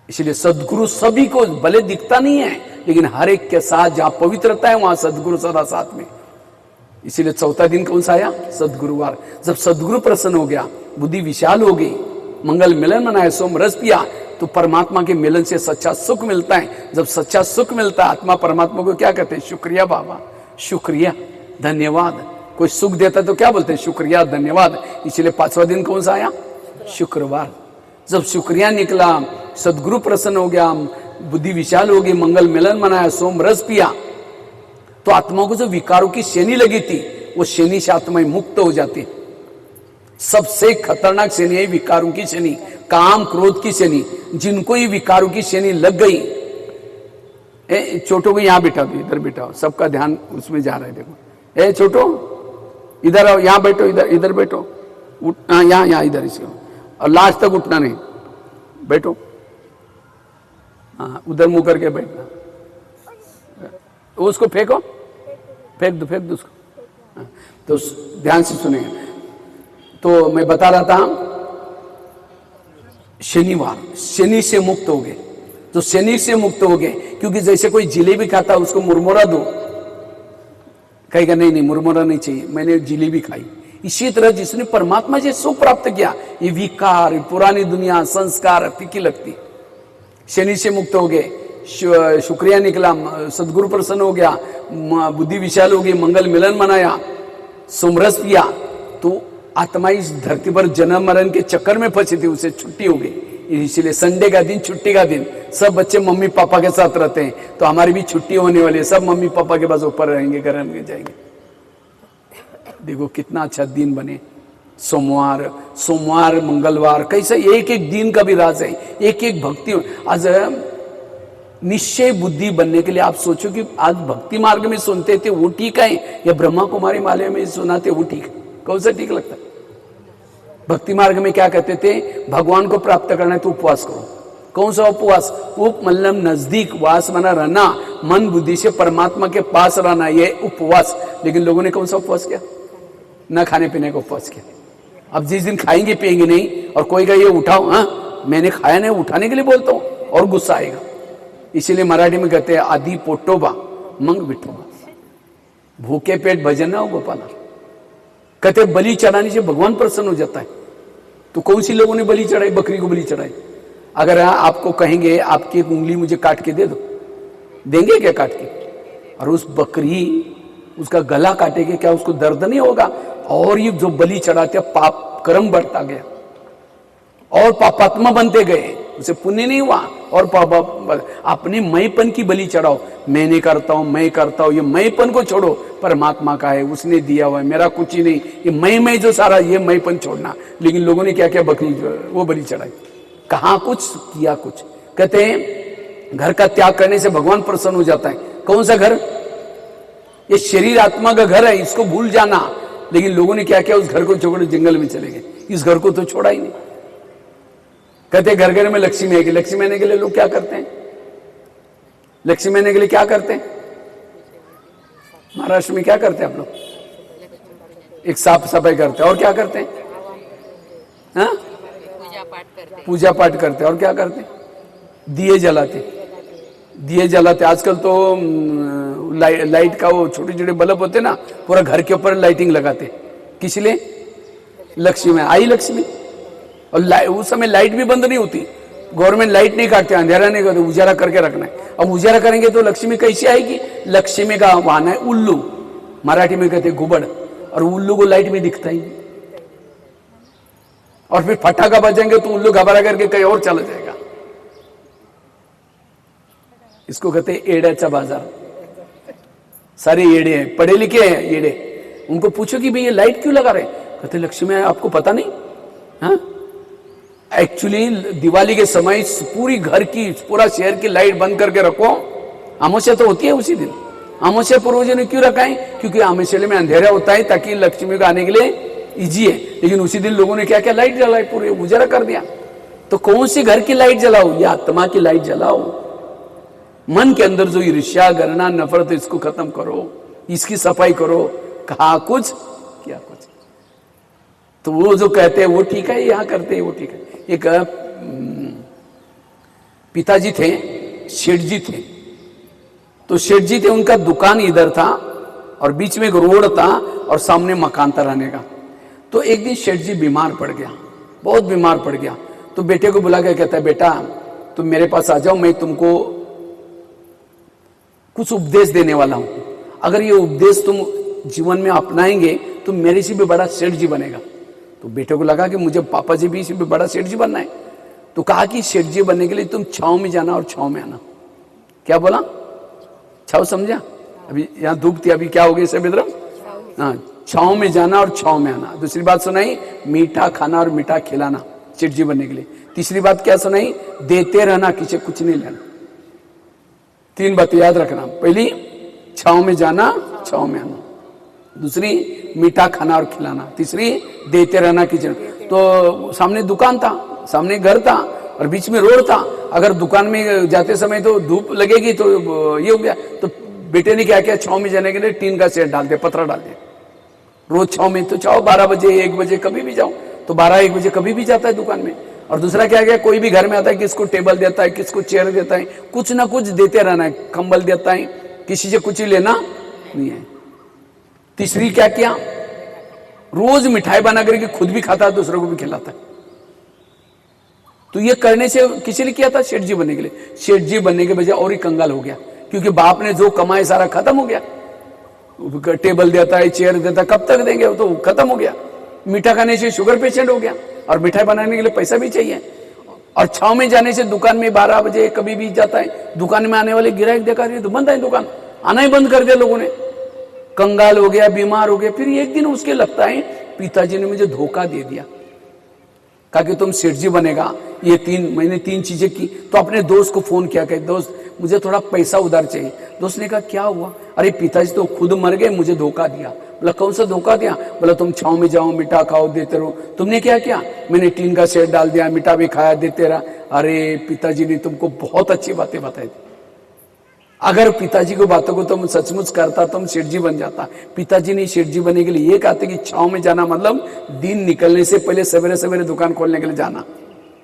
इसलिए सदगुरु सभी को भले दिखता नहीं है, लेकिन हर एक के साथ जहां पवित्रता है वहां सदगुरु सदा साथ में। इसीलिए चौथा दिन कौन सा आया? सदगुरुवार। जब सदगुरु प्रसन्न हो गया, बुद्धि विशाल हो गई, मंगल मिलन मनाया, सोम रस पिया, तो परमात्मा के मिलन से सच्चा सुख मिलता है। जब सच्चा सुख मिलता है, आत्मा परमात्मा को क्या कहते हैं? शुक्रिया बाबा, शुक्रिया, धन्यवाद। कोई सुख देता तो क्या बोलते हैं? शुक्रिया, धन्यवाद। इसलिए 5वां दिन कौन सा आया? शुक्रवार। जब शुक्रिया निकला, सदगुरु प्रसन्न हो गया, बुद्धि विशाल हो गई, मंगल मिलन मनाया, सोम रस पिया, तो आत्मा को जो विकारों की शनि लगी थी वो शनि से आत्माएं मुक्त हो जाती। सबसे खतरनाक शनि है विकारों की शनि, काम क्रोध की शनि। जिनको ये विकारों की शनि लग गई, छोटो को यहां बिठा दो, इधर बिठाओ, सबका ध्यान उसमें जा रहा है। देखो, ए छोटो इधर आओ, यहां बैठो, इधर बैठो, यहाँ इधर इसको, और लास्ट तक उठना नहीं, बैठो। हाँ, उधर मुंह करके बैठना। उसको फेंको, फेंक दो उसको। हाँ, तो ध्यान से सुनिए। तो मैं बता रहा था, शनिवार शनि से मुक्त हो गए। तो शनि से मुक्त हो गए, क्योंकि जैसे कोई जिलेबी खाता उसको मुरमुरा दो, कहेगा नहीं मुरमुरा नहीं चाहिए, मैंने जिलेबी खाई। इसी तरह जिसने परमात्मा से सुख प्राप्त किया, ये विकार, पुरानी दुनिया, संस्कार फीकी लगती। शनि से मुक्त हो गए, शुक्रिया निकला, सदगुरु प्रसन्न हो गया, बुद्धि विशाल हो गई, मंगल मिलन मनाया, सोमरस पिया, तो आत्मा इस धरती पर जन्म मरण के चक्कर में फंसी थी, उसे छुट्टी हो गई। इसलिए संडे का दिन, छुट्टी का दिन, सब बच्चे मम्मी पापा के साथ रहते हैं। तो हमारी भी छुट्टी होने वाली है, सब मम्मी पापा के पास ऊपर रहेंगे, घर में जाएंगे। देखो कितना अच्छा दिन बने। सोमवार मंगलवार, कैसा एक एक दिन का भी राज है, एक एक भक्ति। आज निश्चय बुद्धि बनने के लिए आप सोचो कि आज भक्ति मार्ग में सुनते थे वो ठीक है, या ब्रह्मा कुमारी माले में सुनाते वो ठीक है? कौन सा ठीक लगता है? भक्ति मार्ग में क्या कहते थे? भगवान को प्राप्त करना है तो उपवास करो। कौन सा उपवास? उप मतलब नजदीक, वास माना रहना, मन बुद्धि से परमात्मा के पास रहना, ये उपवास। लेकिन लोगों ने कौन सा उपवास किया? न खाने पीने का उपवास किया। अब जिस दिन खाएंगे पिएंगे नहीं, और कोई का ये उठाओ, हाँ मैंने खाया नहीं, उठाने के लिए बोलता हूँ और गुस्सा आएगा। इसीलिए मराठी में कहते हैं आदि पोटोबा मंग विठोबा, भूखे पेट भजन ना हो गोपाला। कहते बलि चढ़ाने से भगवान प्रसन्न हो जाता है। तो कौन सी लोगों ने बलि चढ़ाई? बकरी को बलि चढ़ाई। अगर आपको कहेंगे आपकी एक उंगली मुझे काट के दे दो, देंगे क्या काट के? और उस बकरी उसका गला काटेगे क्या? उसको दर्द नहीं होगा? और ये जो बलि चढ़ाते पाप कर्म बढ़ता गया और पापात्मा बनते गए, उसे पुण्य नहीं हुआ। और अपने मैंपन की बलि चढ़ाओ, मैंने करता हूं, मैं करता हूं, ये मैंपन को छोड़ो। परमात्मा का है, उसने दिया हुआ है, मेरा कुछ ही नहीं, ये मैं जो सारा, ये मैंपन छोड़ना। लेकिन लोगों ने क्या क्या बकरी वो बलि चढ़ाई, कहा कुछ किया कुछ। कहते हैं घर का त्याग करने से भगवान प्रसन्न हो जाता है। कौन सा घर? ये शरीर आत्मा का घर है, इसको भूल जाना। लेकिन लोगों ने क्या किया? उस घर को छोड़ जंगल में चले गए, इस घर को तो छोड़ा ही नहीं। कहते घर घर में लक्ष्मी आएगी। लक्ष्मी आने के लिए लोग क्या करते हैं? लक्ष्मी आने के लिए क्या करते हैं? महाराष्ट्र में क्या करते हैं आप लोग? एक साफ सफाई करते हैं, और क्या करते हैं? हाँ, पूजा पाठ करते हैं। और क्या करते हैं? दिए जलाते। आजकल तो लाइट का वो छोटे छोटे बल्ब होते ना, पूरा घर के ऊपर लाइटिंग लगाते। किस लिए? लक्ष्मी आई लक्ष्मी। और उस समय लाइट भी बंद नहीं होती, गवर्नमेंट लाइट नहीं काटते, अंधेरा नहीं करते, उजाला करके रखना है। अब उजाला करेंगे तो लक्ष्मी कैसे आएगी? लक्ष्मी का वाहन है उल्लू, मराठी में कहते गुबड़, और उल्लू को लाइट में दिखता ही नहीं। और फिर फटाका बजेंगे तो उल्लू घबरा करके कहीं और चला जाएगा। इसको कहते हैं एड़ेचा बाजार। सारे एड़े हैं, पढ़े लिखे हैं एड़े। उनको पूछो कि भाई ये लाइट क्यों लगा रहे? कहते लक्ष्मी आपको पता नहीं? हाँ, एक्चुअली दिवाली के समय पूरी घर की, पूरा शहर की लाइट बंद करके रखो। अमावस्या तो होती है उसी दिन। अमावस्या पूर्वजों ने क्यों रखा है? क्योंकि अमावस्या में अंधेरा होता है ताकि लक्ष्मी को आने के लिए इजी है। लेकिन उसी दिन लोगों ने क्या क्या लाइट जलाई, पूरे उजाला कर दिया। तो कौन सी घर की लाइट जलाओ? ये आत्मा की लाइट जलाओ। मन के अंदर जो ईर्ष्या, घृणा, नफरत, इसको खत्म करो, इसकी सफाई करो। कहा कुछ किया कुछ। तो वो जो कहते हैं वो ठीक है, यहां करते हैं वो ठीक है। एक पिताजी थे, शेठ जी थे। तो शेठ जी थे, उनका दुकान इधर था और बीच में एक रोड था और सामने मकान था रहने का। तो एक दिन शेठ जी बीमार पड़ गया, बहुत बीमार पड़ गया। तो बेटे को बुला के कहता है, बेटा तुम मेरे पास आ जाओ, मैं तुमको कुछ उपदेश देने वाला हूं। अगर ये उपदेश तुम जीवन में अपनाएंगे तो मेरे से भी बड़ा सेठ जी बनेगा। तो बेटे को लगा कि मुझे पापा जी भी से भी बड़ा सेठ जी बनना है। तो कहा कि सेठ जी बनने के लिए तुम छांव में जाना और छांव में आना। क्या बोला? छांव समझा? अभी यहाँ धूप थी, अभी क्या हो गया सब इधर? हाँ, छांव में जाना और छांव में आना। दूसरी बात सुनाई, मीठा खाना और मीठा खिलाना सेठ जी बनने के लिए। तीसरी बात क्या सुनाई? देते रहना, किसी कुछ नहीं लेना। 3 बातें याद रखना। पहली, छांव में जाना, छांव में आना। दूसरी, मीठा खाना और खिलाना। तीसरी, देते रहना किचन। तो सामने दुकान था, सामने घर था और बीच में रोड था। अगर दुकान में जाते समय तो धूप लगेगी तो ये हो गया। तो बेटे ने क्या किया, छांव में जाने के लिए टीन का सेट डाल दे, पतरा डाल दे। रोज छांव में तो जाओ, 12 बजे 1 बजे कभी भी जाओ। तो 12-1 बजे कभी भी जाता है दुकान में। और दूसरा क्या किया, कोई भी घर में आता है, किसको टेबल देता है, किसको चेयर देता है, कुछ ना कुछ देते रहना है। कंबल देता है, किसी से कुछ ही लेना नहीं है। तीसरी क्या किया, रोज मिठाई बना करके खुद भी खाता है, दूसरों को भी खिलाता है। तो ये करने से किसी ने किया था सेठ जी बनने के लिए। सेठ जी बनने के बजाय और ही कंगाल हो गया, क्योंकि बाप ने जो कमाए सारा खत्म हो गया। टेबल देता है, चेयर देता है, कब तक देंगे? वो तो खत्म हो गया। मीठा खाने से शुगर पेशेंट हो गया और मिठाई बनाने के लिए पैसा भी चाहिए। और छांव में जाने से दुकान में 12 बजे कभी भी जाता है। दुकान में आने वाले गिराक देखा रही है तो बंद है दुकान, आना ही बंद कर दिया लोगों ने। कंगाल हो गया, बीमार हो गया। फिर एक दिन उसके लगता है पिताजी ने मुझे धोखा दे दिया, कहा कि तुम सेठ जी बनेगा। ये मैंने 3 चीजें की। तो अपने दोस्त को फोन किया कि दोस्त मुझे थोड़ा पैसा उधार चाहिए। दोस्त ने कहा क्या हुआ? अरे पिताजी तो खुद मर गए, मुझे धोखा दिया। बोला कौन सा धोखा दिया? बोला तुम छांव में जाओ, मीठा खाओ, देते रहो। तुमने क्या किया? मैंने टीन का सेट डाल दिया, मीठा भी खाया, देते रहा। अरे पिताजी ने तुमको बहुत अच्छी बातें बताई थी। अगर पिताजी को बातों को तुम सचमुच करता तुम सेठ जी बन जाता। पिताजी ने सेठ जी बनने के लिए ये कहते कि छांव में जाना मतलब दिन निकलने से पहले सवेरे सवेरे दुकान खोलने के लिए जाना।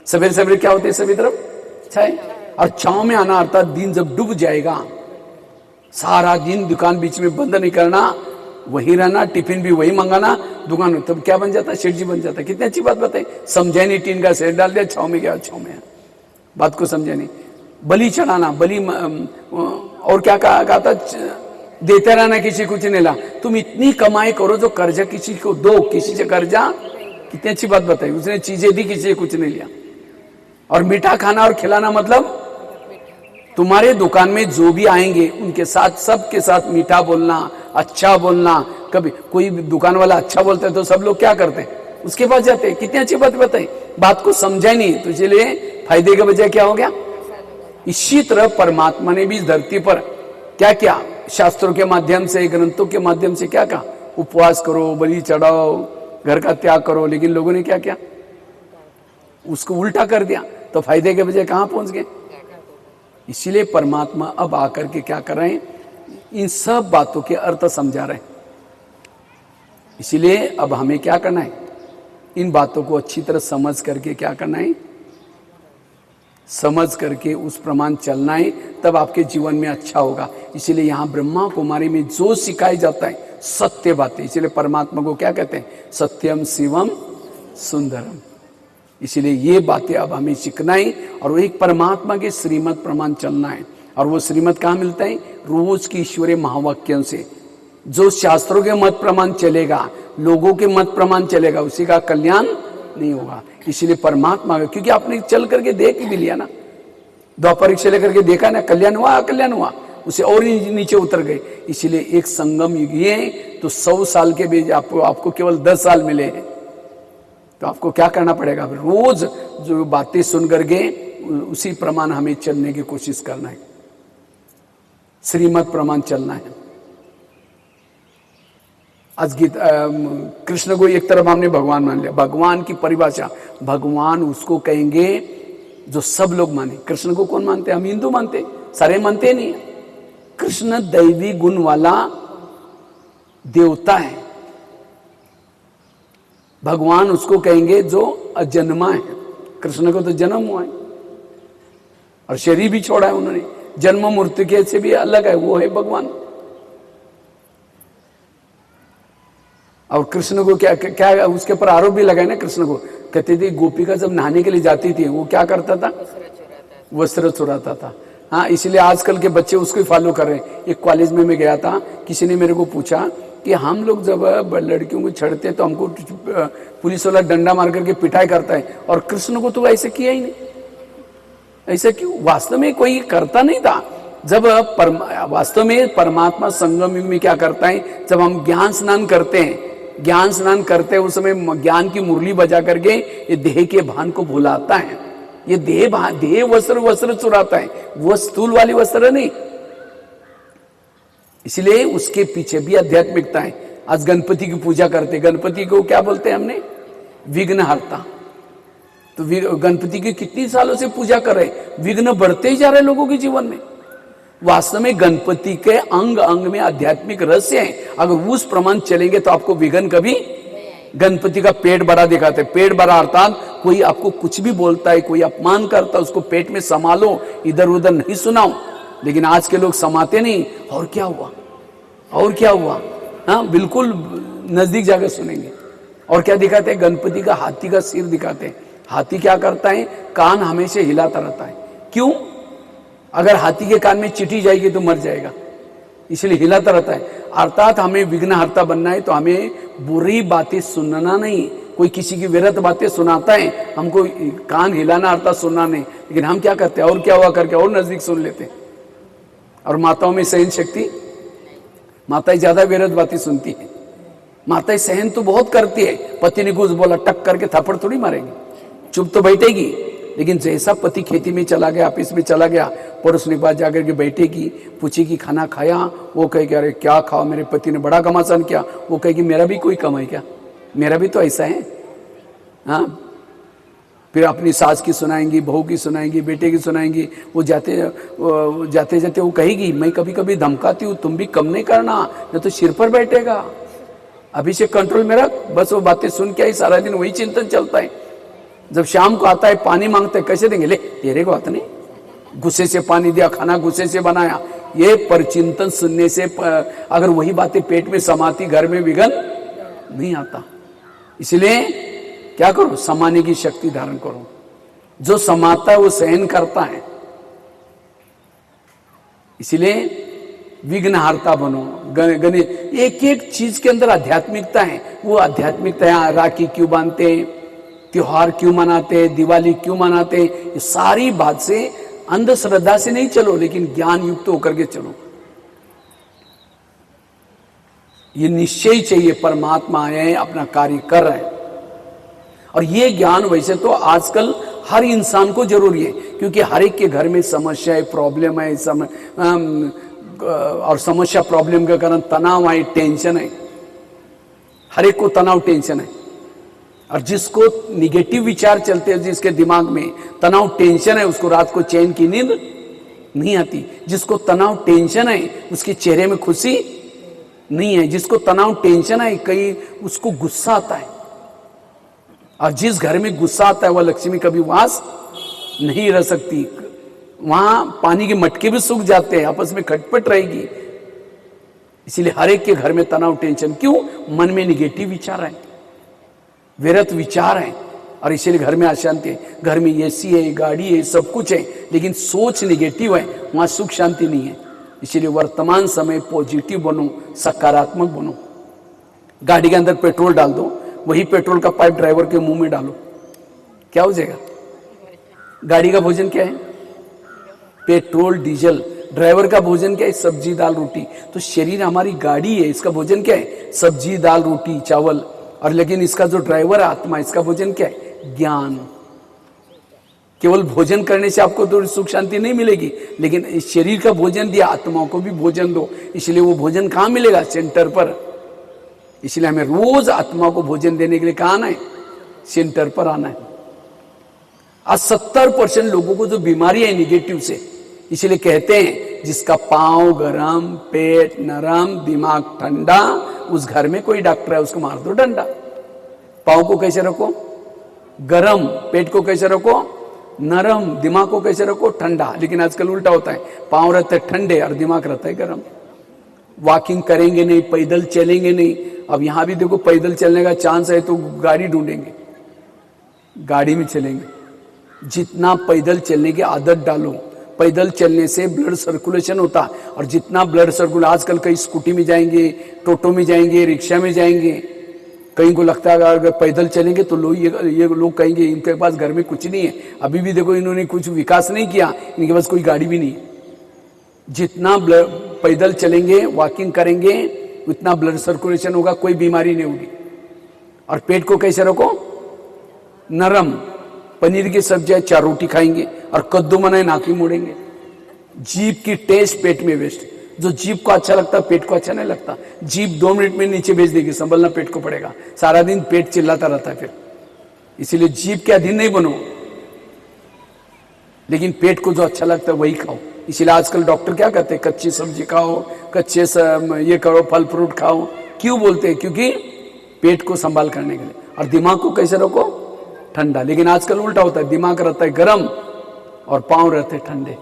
सवेरे सवेरे क्या होते है सभी तरफ छाए, और छांव में आना अर्थात दिन जब डूब जाएगा, सारा दिन दुकान बीच में बंद नहीं करना, वही रहना, टिफिन भी वही मंगाना, दुकान तब क्या बन जाता? सेठ जी बन जाता। कितनी अच्छी बात बताई। समझे नहीं, टीन का सेट डाल दिया, छांव में गया, छांव में। बात को समझे नहीं। बलि चढ़ाना, बलि और क्या कहा था? देते रहना, किसी कुछ नहीं ला। तुम इतनी कमाई करो जो कर्जा किसी को दो, किसी से कर्जा। कितनी अच्छी बात बताई। उसने चीजें दी, किसी से कुछ नहीं लिया। और मीठा खाना और खिलाना मतलब तुम्हारे दुकान में जो भी आएंगे उनके साथ, सबके साथ मीठा बोलना, अच्छा बोलना। कभी कोई दुकान वाला अच्छा बोलता है तो सब लोग क्या करते हैं? उसके पास जाते हैं। कितनी अच्छी बात बताई। बात को समझा नहीं तो इसलिए फायदे के बजाय क्या हो गया? इसी तरह परमात्मा ने भी इस धरती पर क्या क्या शास्त्रों के माध्यम से, ग्रंथों के माध्यम से क्या कहा? उपवास करो, बलि चढ़ाओ, घर का त्याग करो। लेकिन लोगों ने क्या किया? उसको उल्टा कर दिया। तो फायदे के बजाय कहां पहुंच गए? इसीलिए परमात्मा अब आकर के क्या कर रहे हैं? इन सब बातों के अर्थ समझा रहे हैं। इसीलिए अब हमें क्या करना है? इन बातों को अच्छी तरह समझ करके क्या करना है? समझ करके उस प्रमाण चलना है, तब आपके जीवन में अच्छा होगा। इसीलिए यहाँ ब्रह्मा कुमारी में जो सिखाया जाता है सत्य बातें, इसीलिए परमात्मा को क्या कहते हैं? सत्यम शिवम सुंदरम। इसीलिए ये बातें अब हमें सीखना है और वो एक परमात्मा के श्रीमत प्रमाण चलना है। और वो श्रीमत कहाँ मिलता है? रोज की ईश्वरीय महावाक्यों से। जो शास्त्रों के मत प्रमाण चलेगा, लोगों के मत प्रमाण चलेगा, उसी का कल्याण नहीं होगा। इसलिए परमात्मा, क्योंकि आपने चल करके देख भी लिया ना, द्वापर से लेकर के देखा ना, कल्याण हुआ अकल्याण हुआ, उसे और नीचे उतर गए। इसलिए एक संगम युग ये तो 100 साल के बीच आपको केवल 10 साल मिले हैं। तो आपको क्या करना पड़ेगा, रोज जो बातें सुन करके उसी प्रमाण हमें चलने की कोशिश करना है, श्रीमत प्रमाण चलना है। आज कृष्ण को एक तरफ हमने भगवान मान लिया। भगवान की परिभाषा, भगवान उसको कहेंगे जो सब लोग माने। कृष्ण को कौन मानते? हम हिंदू मानते, सारे मानते नहीं। कृष्ण दैवी गुण वाला देवता है। भगवान उसको कहेंगे जो अजन्मा है। कृष्ण को तो जन्म हुआ है और शरीर भी छोड़ा है उन्होंने, जन्म मृत्यु के से भी अलग है, वो है भगवान। और कृष्ण को क्या क्या उसके ऊपर आरोप भी लगाए ना। कृष्ण को कहते थे गोपिका जब नहाने के लिए जाती थी वो क्या करता था? वस्त्र चुराता था। हाँ, इसलिए आजकल के बच्चे उसको ही फॉलो कर रहे हैं। एक कॉलेज में मैं गया था, किसी ने मेरे को पूछा कि हम लोग जब लड़कियों को छेड़ते तो हमको पुलिस वाला डंडा मार करके पिटाई करता है, और कृष्ण को तो ऐसे किया ही नहीं। ऐसा क्यों? वास्तव में कोई करता नहीं था। जब वास्तव में परमात्मा संगम में क्या करता है, जब हम ज्ञान स्नान करते हैं, ज्ञान स्नान करते हैं उस समय ज्ञान की मुरली बजा करके ये देह के भान को भुलाता है। ये देह वस्त्र चुराता है, वो स्थूल वाली वस्त्र नहीं। इसलिए उसके पीछे भी आध्यात्मिकता है। आज गणपति की पूजा करते, गणपति को क्या बोलते हैं हमने? विघ्नहर्ता। तो गणपति की कितनी सालों से पूजा कर रहे, विघ्न बढ़ते ही जा रहे लोगों के जीवन में। वास्तव में गणपति के अंग अंग में आध्यात्मिक रहस्य है। अगर उस प्रमाण चलेंगे तो आपको विघ्न कभी। गणपति का पेट बड़ा दिखाते, पेट बड़ा अर्थात कोई आपको कुछ भी बोलता है, कोई अपमान करता है, उसको पेट में संभालो, इधर उधर नहीं सुनाओ। लेकिन आज के लोग समाते नहीं, और क्या हुआ, और क्या हुआ। हाँ, बिल्कुल नजदीक जाकर सुनेंगे। और क्या दिखाते हैं? गणपति का हाथी का सिर दिखाते हैं। हाथी क्या करता है? कान हमेशा हिलाता रहता है। क्यों? अगर हाथी के कान में चींटी जाएगी तो मर जाएगा, इसलिए हिलाता रहता है। अर्थात हमें विघ्नहर्ता बनना है तो हमें बुरी बातें सुनना नहीं। कोई किसी की विरत बातें सुनाता है, हमको कान हिलाना अर्थात सुनना नहीं। लेकिन हम क्या करते हैं? और क्या हुआ करके और नजदीक सुन लेते हैं। और माताओं में सहन शक्ति, माताएं ज्यादा विरत बातें सुनती है। माताएं सहन तो बहुत करती है, पति ने कुछ बोला टक करके थप्पड़ थोड़ी मारेगी, चुप तो बैठेगी। लेकिन जैसा पति खेती में चला गया, ऑफिस में चला गया, पड़ोस के पास जाकर के बैठेगी, पूछेगी खाना खाया, वो कहेगी अरे क्या खाओ, मेरे पति ने बड़ा घमासान किया। वो कहेगी मेरा भी कोई कम है क्या, मेरा भी तो ऐसा है। हाँ, फिर अपनी सास की सुनाएंगी, बहू की सुनाएंगी, बेटे की सुनाएंगी। वो जाते जाते वो कहेगी मैं कभी कभी धमकाती हूँ, तुम भी कम नहीं करना, नहीं तो सिर पर बैठेगा। अभी से कंट्रोल में रख। बस वो बातें सुन के ही सारा दिन वही चिंतन चलता है। जब शाम को आता है पानी मांगते, कैसे देंगे? ले तेरे को आता नहीं, गुस्से से पानी दिया, खाना गुस्से से बनाया। ये परचिंतन सुनने से अगर वही बातें पेट में समाती, घर में विघ्न नहीं आता। इसलिए क्या करो? समाने की शक्ति धारण करो। जो समाता है वो सहन करता है। इसलिए विघ्नहर्ता बनो। गणेश, एक एक चीज के अंदर आध्यात्मिकता है। वो आध्यात्मिकता, राखी क्यों बांधते, त्योहार क्यों मनाते, दिवाली क्यों मनाते, ये सारी बात से अंधश्रद्धा से नहीं चलो, लेकिन ज्ञान युक्त होकर के चलो। ये निश्चय चाहिए परमात्मा आए, अपना कार्य कर रहे हैं। और ये ज्ञान वैसे तो आजकल हर इंसान को जरूरी है, क्योंकि हर एक के घर में समस्या है, प्रॉब्लम है, और समस्या प्रॉब्लम के कारण तनाव है, टेंशन है। हर एक को तनाव टेंशन है। और जिसको निगेटिव विचार चलते हैं, जिसके दिमाग में तनाव टेंशन है, उसको रात को चैन की नींद नहीं आती। जिसको तनाव टेंशन है उसके चेहरे में खुशी नहीं है। जिसको तनाव टेंशन है कहीं उसको गुस्सा आता है। और जिस घर में गुस्सा आता है वह लक्ष्मी कभी वास नहीं रह सकती। वहां पानी के मटके भी सूख जाते हैं, आपस में खटपट रहेगी। इसीलिए हर एक के घर में तनाव टेंशन क्यों? मन में निगेटिव विचार है, विरत विचार है, और इसीलिए घर में अशांति है। घर में एसी है, गाड़ी है, सब कुछ है, लेकिन सोच निगेटिव है, वहां सुख शांति नहीं है। इसीलिए वर्तमान समय पॉजिटिव बनो, सकारात्मक बनो। गाड़ी के अंदर पेट्रोल डाल दो, वही पेट्रोल का पाइप ड्राइवर के मुंह में डालो, क्या हो जाएगा? गाड़ी का भोजन क्या है? Petrol diesel. ड्राइवर का भोजन क्या है? सब्जी दाल रोटी। तो शरीर हमारी गाड़ी है, इसका भोजन क्या है? सब्जी दाल रोटी चावल। और लेकिन इसका जो ड्राइवर है आत्मा, इसका भोजन क्या है? ज्ञान। केवल भोजन करने से आपको तो सुख शांति नहीं मिलेगी, लेकिन इस शरीर का भोजन दिया, आत्माओं को भी भोजन दो। इसलिए वो भोजन कहाँ मिलेगा? सेंटर पर। इसलिए हमें रोज आत्मा को भोजन देने के लिए कहाँ आना है? सेंटर पर आना है। आज 70% लोगों को जो बीमारी है निगेटिव से, इसलिए कहते हैं जिसका पांव गरम, पेट नरम, दिमाग ठंडा, उस घर में कोई डॉक्टर है उसको मार दो डंडा। पांव को कैसे रखो? गरम। पेट को कैसे रखो? नरम। दिमाग को कैसे रखो? ठंडा। लेकिन आजकल उल्टा होता है, पांव रहते हैं ठंडे और दिमाग रहता है गरम। वॉकिंग करेंगे नहीं, पैदल चलेंगे नहीं। अब यहां भी देखो, पैदल चलने का चांस है तो गाड़ी ढूंढेंगे, गाड़ी में चलेंगे। जितना पैदल चलने की आदत डालो, पैदल चलने से ब्लड सर्कुलेशन होता है। और जितना ब्लड सर्कुलेशन, आजकल कई स्कूटी में जाएंगे, टोटो में जाएंगे, रिक्शा में जाएंगे। कहीं को लगता है अगर पैदल चलेंगे तो ये लोग कहेंगे इनके पास घर में कुछ नहीं है। अभी भी देखो इन्होंने कुछ विकास नहीं किया, इनके पास कोई गाड़ी भी नहीं है। जितना पैदल चलेंगे, वॉकिंग करेंगे, उतना ब्लड सर्कुलेशन होगा, कोई बीमारी नहीं होगी। और पेट को कैसे रखो? नरम। पनीर की सब्जी है, 4 रोटी खाएंगे, और कद्दू मनाए नाक में मोड़ेंगे। जीभ की टेस्ट पेट में वेस्ट। जो जीभ को अच्छा लगता पेट को अच्छा नहीं लगता। जीभ 2 मिनट में नीचे भेज देगी, संभलना पेट को पड़ेगा। सारा दिन पेट चिल्लाता रहता है फिर। इसीलिए जीभ के अधीन नहीं बनो, लेकिन पेट को जो अच्छा लगता है वही खाओ। इसीलिए आजकल डॉक्टर क्या कहते हैं? कच्ची सब्जी खाओ, कच्चे ये करो, फल फ्रूट खाओ। क्यों बोलते हैं? क्योंकि पेट को संभाल करने के लिए। और दिमाग को कैसे रखो? ठंडा। लेकिन आजकल उल्टा होता है, दिमाग रहता है गरम और पांव रहते हैं ठंडे।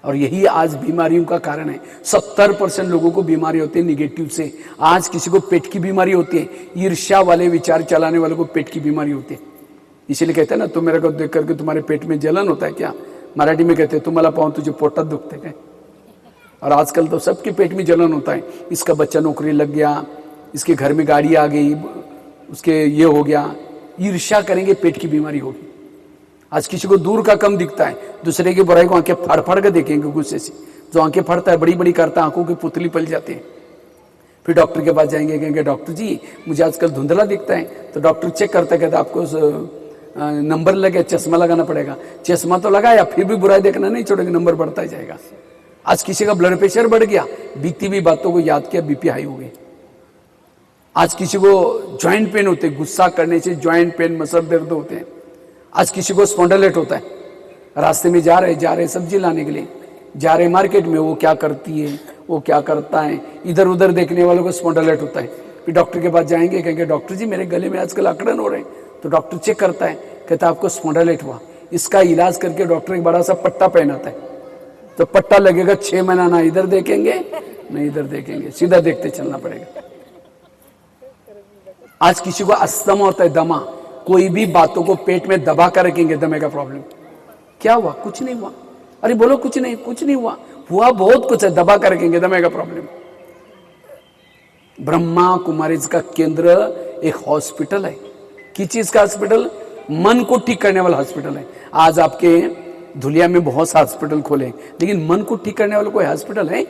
और यही आज बीमारियों का कारण है। 70% लोगों को बीमारी होती है निगेटिव से। आज किसी को पेट की बीमारी होती है, ईर्ष्या वाले विचार चलाने वालों को पेट की बीमारी होती है। इसीलिए कहते हैं ना, तुम मेरे को देख करके तुम्हारे पेट में जलन होता है क्या? मराठी में कहते हैं तुम्हाला पाहून तुझे पोटात दुखते काय। और आजकल तो सबके पेट में जलन होता है। इसका बच्चा नौकरी लग गया, इसके घर में गाड़ी आ गई, उसके ये हो गया। ईर्ष्या करेंगे, पेट की बीमारी होगी। आज किसी को दूर का कम दिखता है, दूसरे की बुराई को आंखें फाड़ फाड़ कर देखेंगे गुस्से से। जो आंखें फाड़ता है, बड़ी बड़ी करता है, आंखों की पुतली पल जाती है। फिर डॉक्टर के पास जाएंगे, कहेंगे डॉक्टर जी मुझे आजकल धुंधला दिखता है। तो डॉक्टर चेक करता है, कहता आपको नंबर लगे, चश्मा लगाना पड़ेगा। चश्मा तो लगाया, फिर भी बुराई देखना नहीं छोड़ेगा, नंबर बढ़ता ही जाएगा। आज किसी का ब्लड प्रेशर बढ़ गया, बीती हुई बातों को याद किया, बीपी हाई हो गई। आज किसी को ज्वाइंट पेन होते, गुस्सा करने से ज्वाइंट पेन, मसल दर्द होते हैं। आज किसी को स्पॉन्डिलाइट होता है, रास्ते में जा रहे सब्जी लाने के लिए, जा रहे मार्केट में, वो क्या करती है, वो क्या करता है, इधर उधर देखने वालों को स्पॉन्डिलाइट होता है। फिर डॉक्टर के पास जाएंगे, कहेंगे डॉक्टर जी मेरे गले में आजकल अकड़न हो रहे हैं। तो डॉक्टर चेक करता है, कहता है आपको स्पॉन्डिलाइट हुआ। इसका इलाज करके डॉक्टर एक बड़ा सा पट्टा पहनाता है। तो पट्टा लगेगा 6 महीना, ना इधर देखेंगे ना इधर देखेंगे, सीधा देखते चलना पड़ेगा। आज किसी को अस्थमा होता है, दमा, कोई भी बातों को पेट में दबा कर रखेंगे, दमे का प्रॉब्लम। क्या हुआ? कुछ नहीं हुआ। अरे बोलो कुछ नहीं, कुछ नहीं हुआ। हुआ बहुत कुछ है, दबा कर रखेंगे, दमे का प्रॉब्लम। ब्रह्मा कुमारीज का केंद्र एक हॉस्पिटल है। किस चीज का हॉस्पिटल? मन को ठीक करने वाला हॉस्पिटल है। आज आपके धुलिया में बहुत से हॉस्पिटल खोले, लेकिन मन को ठीक करने वाला कोई हॉस्पिटल है?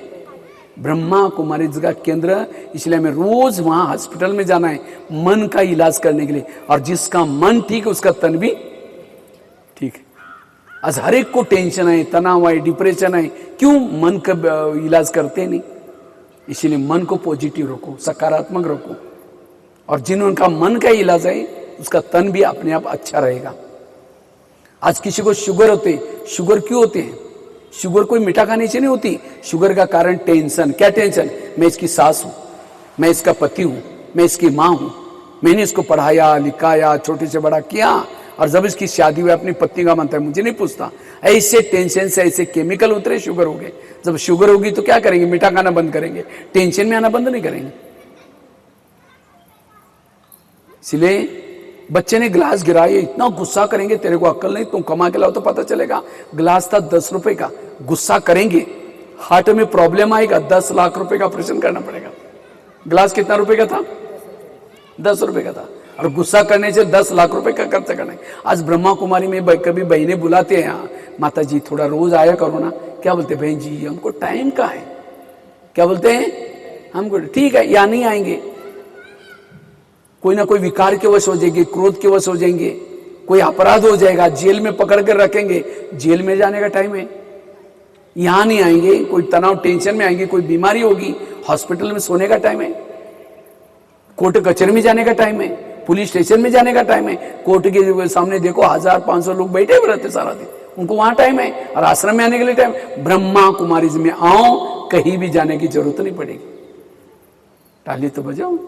ब्रह्मा कुमारीज का केंद्र। इसलिए हमें रोज वहां हॉस्पिटल में जाना है, मन का इलाज करने के लिए। और जिसका मन ठीक है उसका तन भी ठीक है। आज हर एक को टेंशन है, तनाव है, डिप्रेशन है, क्यों? मन का इलाज करते नहीं। इसीलिए मन को पॉजिटिव रखो, सकारात्मक रखो। और जिनका मन का इलाज है उसका तन भी अपने आप अच्छा रहेगा। आज किसी को शुगर होते, शुगर क्यों होते हैं? शुगर कोई मीठा खाने से नहीं होती। शुगर का कारण टेंशन। क्या टेंशन? मैं इसकी सास हूं, मैं इसका पति हूं, मैं इसकी माँ हूं, मैंने इसको पढ़ाया लिखाया, छोटे से बड़ा किया, और जब इसकी शादी हुई अपनी पत्नी का मानता है, मुझे नहीं पूछता। ऐसे टेंशन से ऐसे केमिकल उतरे, शुगर हो गए। जब शुगर होगी तो क्या करेंगे? मीठा खाना बंद करेंगे, टेंशन में आना बंद नहीं करेंगे। इसलिए बच्चे ने गिलास गिराया, इतना गुस्सा करेंगे, तेरे को अक्ल नहीं, तुम कमा के लाओ तो पता चलेगा। गिलास था 10 रुपए का, गुस्सा करेंगे, हार्ट में प्रॉब्लम आएगा, 10 लाख रुपए का ऑपरेशन करना पड़ेगा। गिलास कितना रुपए का था? 10 रुपए का था, और गुस्सा करने से 10 लाख रुपए का खर्चा करना है। आज ब्रह्मा कुमारी में कभी बहनें बुलाते हैं, यहाँ माता जी थोड़ा रोज आया करो ना। क्या बोलते? बहन जी हमको टाइम कहाँ है। क्या बोलते हैं? हमको ठीक है, या नहीं आएंगे। कोई ना कोई विकार के वश हो जाएंगे, क्रोध के वश हो जाएंगे, कोई अपराध हो जाएगा, जेल में पकड़ कर रखेंगे, जेल में जाने का टाइम है। यहां नहीं आएंगे, कोई तनाव टेंशन में आएंगे, कोई बीमारी होगी, हॉस्पिटल में सोने का टाइम है, कोर्ट कचहरी में जाने का टाइम है, पुलिस स्टेशन में जाने का टाइम है। कोर्ट के सामने देखो 1500 लोग बैठे हुए रहते सारा दिन, उनको वहां टाइम है। और आश्रम में आने के लिए टाइम, ब्रह्मा कुमारी में आओ, कहीं भी जाने की जरूरत नहीं पड़ेगी। ताली तो बजाओ।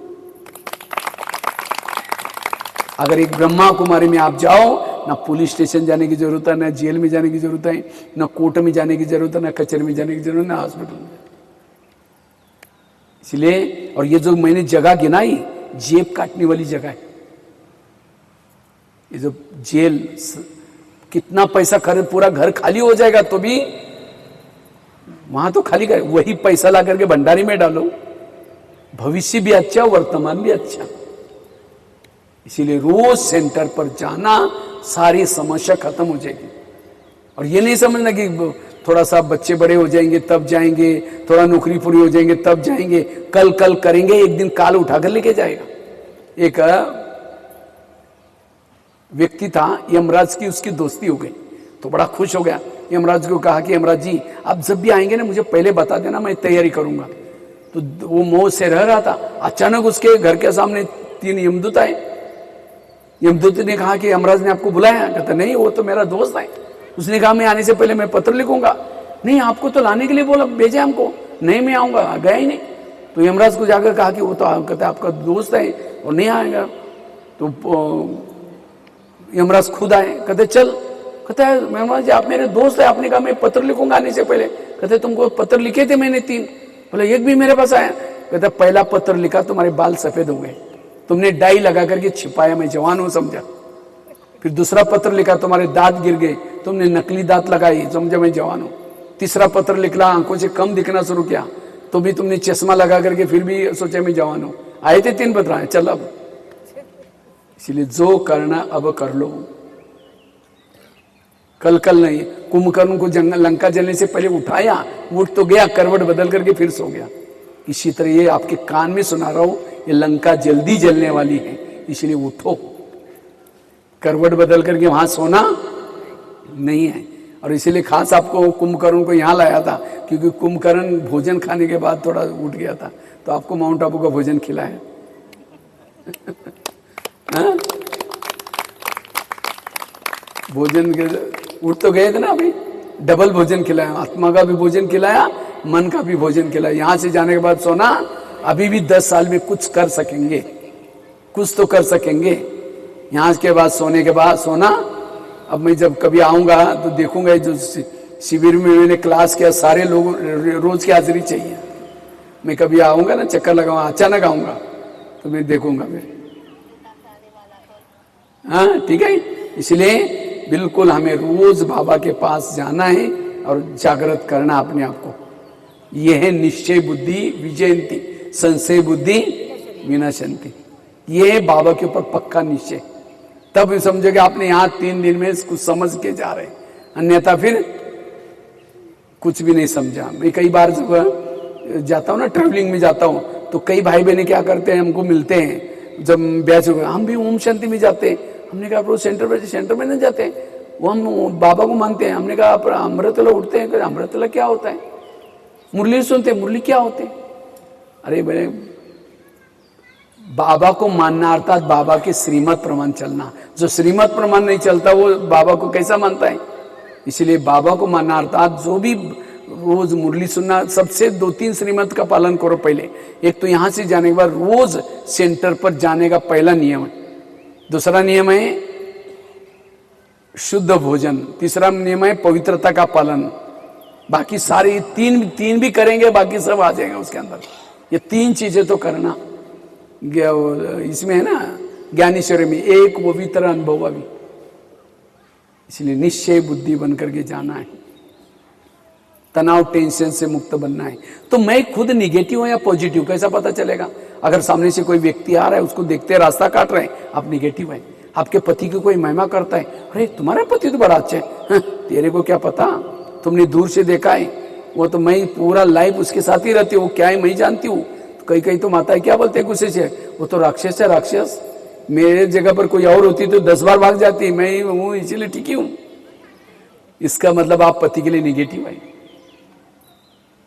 अगर एक ब्रह्मा कुमारी में आप जाओ, ना पुलिस स्टेशन जाने की जरूरत है, ना जेल में जाने की जरूरत है, ना कोर्ट में जाने की जरूरत है, ना कचहरी में जाने की जरूरत है, ना हॉस्पिटल में। इसलिए, और ये जो मैंने जगह गिनाई, जेब काटने वाली जगह है। ये जो जेल, कितना पैसा खर्च, पूरा घर खाली हो जाएगा तो भी वहां तो खाली कर, वही पैसा ला करके भंडारी में डालो, भविष्य भी अच्छा, वर्तमान भी अच्छा। इसीलिए रोज सेंटर पर जाना, सारी समस्या खत्म हो जाएगी। और ये नहीं समझना कि थोड़ा सा बच्चे बड़े हो जाएंगे तब जाएंगे, थोड़ा नौकरी पूरी हो जाएंगे तब जाएंगे, कल कल करेंगे, एक दिन काल उठाकर लेके जाएगा। एक व्यक्ति था, यमराज की उसकी दोस्ती हो गई तो बड़ा खुश हो गया। यमराज को कहा कि यमराज जी, आप जब भी आएंगे ना मुझे पहले बता देना, मैं तैयारी करूंगा। तो वो मोह से रह रहा था। अचानक उसके घर के सामने 3 यमदूत आए। यमदूत ने कहा कि यमराज ने आपको बुलाया? कहता नहीं, वो तो मेरा दोस्त है। उसने कहा मैं आने से पहले मैं पत्र लिखूंगा। नहीं, आपको तो लाने के लिए बोला, भेजे हमको। नहीं, मैं आऊंगा। गया ही नहीं। तो यमराज को जाकर कहा कि वो तो कहता आपका दोस्त है और नहीं आएगा। तो यमराज खुद आए। कहते चल। कहता है यमराज जी आप मेरे दोस्त है, आपने कहा मैं पत्र लिखूंगा आने से पहले। कहते तुमको पत्र लिखे थे मैंने 3, बोले एक भी मेरे पास आया। कहता पहला पत्र लिखा तुम्हारे बाल सफेद हो गए, तुमने डाई लगा करके छिपाया, मैं जवान हूं समझा। फिर दूसरा पत्र लिखा, तुम्हारे दांत गिर गए, तुमने नकली दांत लगाई, समझा मैं जवान हूं। तीसरा पत्र लिखला, आंखों से कम दिखना शुरू किया, तो भी तुमने चश्मा लगा करके फिर भी सोचा मैं जवान हूं। आए थे 3 पत्र आए, चल अब। इसलिए जो करना अब कर लो, कल कल नहीं। कुंभकर्ण को लंका जलने से पहले उठाया, उठ तो गया, करवट बदल करके फिर सो गया। इसी तरह ये आपके कान में सुना रहा हूं, ये लंका जल्दी जलने वाली है, इसलिए उठो। करवट बदल करके वहां सोना नहीं है। और इसीलिए खास आपको कुंभकर्ण को यहां लाया था, क्योंकि कुंभकर्ण भोजन खाने के बाद थोड़ा उठ गया था, तो आपको माउंट आबू का भोजन खिलाया। भोजन के उठ तो गए थे ना, अभी डबल भोजन खिलाया, आत्मा का भी भोजन खिलाया, मन का भी भोजन खिलाया। यहां से जाने के बाद सोना, अभी भी 10 साल में कुछ कर सकेंगे, कुछ तो कर सकेंगे। यहां के बाद सोने के बाद सोना। अब मैं जब कभी आऊंगा तो देखूंगा, जो शिविर में मैंने क्लास किया, सारे लोग रोज की हाजिरी चाहिए। मैं कभी आऊंगा ना, चक्कर लगाऊंगा, अचानक आऊंगा तो मैं देखूंगा फिर। हाँ ठीक है। इसलिए बिल्कुल हमें रोज बाबा के पास जाना है और जागृत करना अपने आप को। यह है निश्चय बुद्धि विजयंती, संशय बुद्धि विनाशंती। यह है बाबा के ऊपर पक्का निश्चय। तब समझोगे आपने यहाँ 3 दिन में कुछ समझ के जा रहे, अन्यथा फिर कुछ भी नहीं समझा। मैं कई बार जब जाता हूँ ना, ट्रैवलिंग में जाता हूँ, तो कई भाई बहने क्या करते हैं, हमको मिलते हैं जब बैच हो गया, हम भी ओम शांति में जाते हैं। हमने कहा आप सेंटर में नहीं जाते, वो हम बाबा को मानते हैं। हमने कहा आप अमृतला उठते हैं? अमृतला क्या होता है? मुरली सुनते हैं? मुरली क्या होते हैं? अरे बड़े, बाबा को मानना अर्थात बाबा के श्रीमत प्रमाण चलना। जो श्रीमत प्रमाण नहीं चलता वो बाबा को कैसा मानता है? इसलिए बाबा को मानना अर्थात जो भी रोज मुरली सुनना, सबसे 2-3 श्रीमत का पालन करो पहले। एक तो यहां से जाने के बाद रोज सेंटर पर जाने का पहला नियम है। दूसरा नियम है शुद्ध भोजन। तीसरा नियम है पवित्रता का पालन। बाकी सारे तीन भी करेंगे, बाकी सब आ जाएगा उसके अंदर। ये 3 चीजें तो करना इसमें है ना, ज्ञानेश्वरी में एक पवित्र अनुभव भी। इसलिए निश्चय बुद्धि बन करके जाना है, तनाव टेंशन से मुक्त बनना है। तो मैं खुद निगेटिव हूं या पॉजिटिव कैसा पता चलेगा? अगर सामने से कोई व्यक्ति आ रहा है, उसको देखते रास्ता काट रहे हैं, आप निगेटिव है। आपके पति की कोई महिमा करता है, अरे तुम्हारा पति तो बड़ा अच्छा है, तेरे को क्या पता, तुमने दूर से देखा है, वो तो मैं पूरा लाइफ उसके साथ ही रहती हूँ, वो क्या है मैं जानती हूँ। कई कई तो माताएं क्या बोलते हैं गुस्से से, वो तो राक्षस है राक्षस, मेरे जगह पर कोई और होती तो 10 बार भाग जाती, मैं ही हूं इसीलिए ठीक ही हूं। इसका मतलब आप पति के लिए निगेटिव है।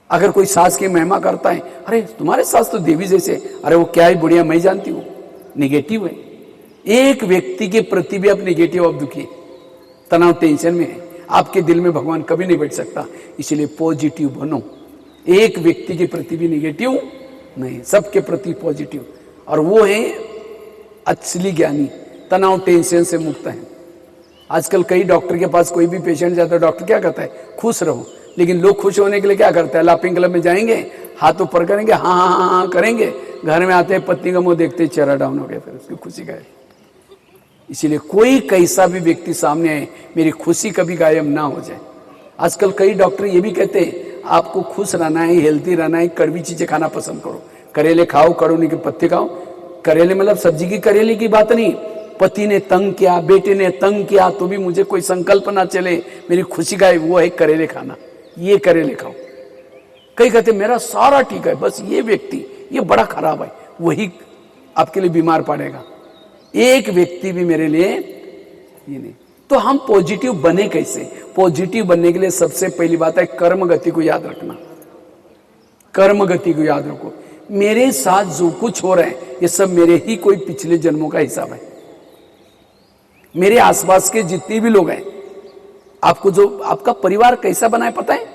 अगर कोई सास की महिमा करता है, अरे तुम्हारे सास तो देवी जैसे, अरे वो क्या ही बुढ़िया मैं जानती हूं, निगेटिव है। एक व्यक्ति के प्रति भी आप निगेटिव, आप दुखी है, तनाव टेंशन में है, आपके दिल में भगवान कभी नहीं बैठ सकता। इसलिए पॉजिटिव बनो, एक व्यक्ति के प्रति भी निगेटिव नहीं, सबके प्रति पॉजिटिव। और वो है असली ज्ञानी, तनाव टेंशन से मुक्त है। आजकल कई डॉक्टर के पास कोई भी पेशेंट जाता है, डॉक्टर क्या कहता है, खुश रहो। लेकिन लोग खुश होने के लिए क्या करते हैं, लाफिंग क्लब में जाएंगे, हाथ ऊपर करेंगे, हाँ हाँ हाँ हाँ करेंगे, घर में आते हैं पत्नी का मुंह देखते चेहरा डाउन हो गया, फिर उसकी खुशी गायब। इसीलिए कोई कैसा भी व्यक्ति सामने आए, मेरी खुशी कभी गायब ना हो जाए। आजकल कई डॉक्टर ये भी कहते हैं आपको खुश रहना है, हेल्थी रहना है, कड़वी चीजें खाना पसंद करो, करेले खाओ, कड़ोनी के पत्ते खाओ। करेले मतलब सब्जी की करेले की बात नहीं, पति ने तंग किया, बेटे ने तंग किया तो भी मुझे कोई संकल्प ना चले, मेरी खुशी गायब, वो है करेले खाना, ये करेले खाओ। कई कहते मेरा सारा ठीक है, बस ये व्यक्ति ये बड़ा खराब है, वही आपके लिए बीमार पड़ेगा। एक व्यक्ति भी मेरे लिए ये नहीं। तो हम पॉजिटिव बने कैसे? पॉजिटिव बनने के लिए सबसे पहली बात है कर्म गति को याद रखना। कर्म गति को याद रखो, मेरे साथ जो कुछ हो रहा है ये सब मेरे ही कोई पिछले जन्मों का हिसाब है। मेरे आसपास के जितने भी लोग हैं, आपको जो आपका परिवार कैसा बना है पता है?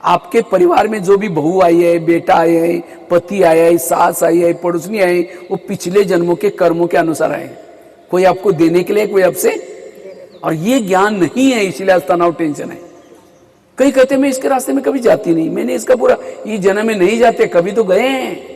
आपके परिवार में जो भी बहू आई है, बेटा आया है, पति आया है, सास आई है, पड़ोसनी आई है, वो पिछले जन्मों के कर्मों के अनुसार आए। कोई आपको देने के लिए, कोई आपसे, और ये ज्ञान नहीं है, इसीलिए आज तनाव टेंशन है। कई कहते मैं इसके रास्ते में कभी जाती नहीं, मैंने इसका पूरा ये जन्म में नहीं जाते, कभी तो गए हैं।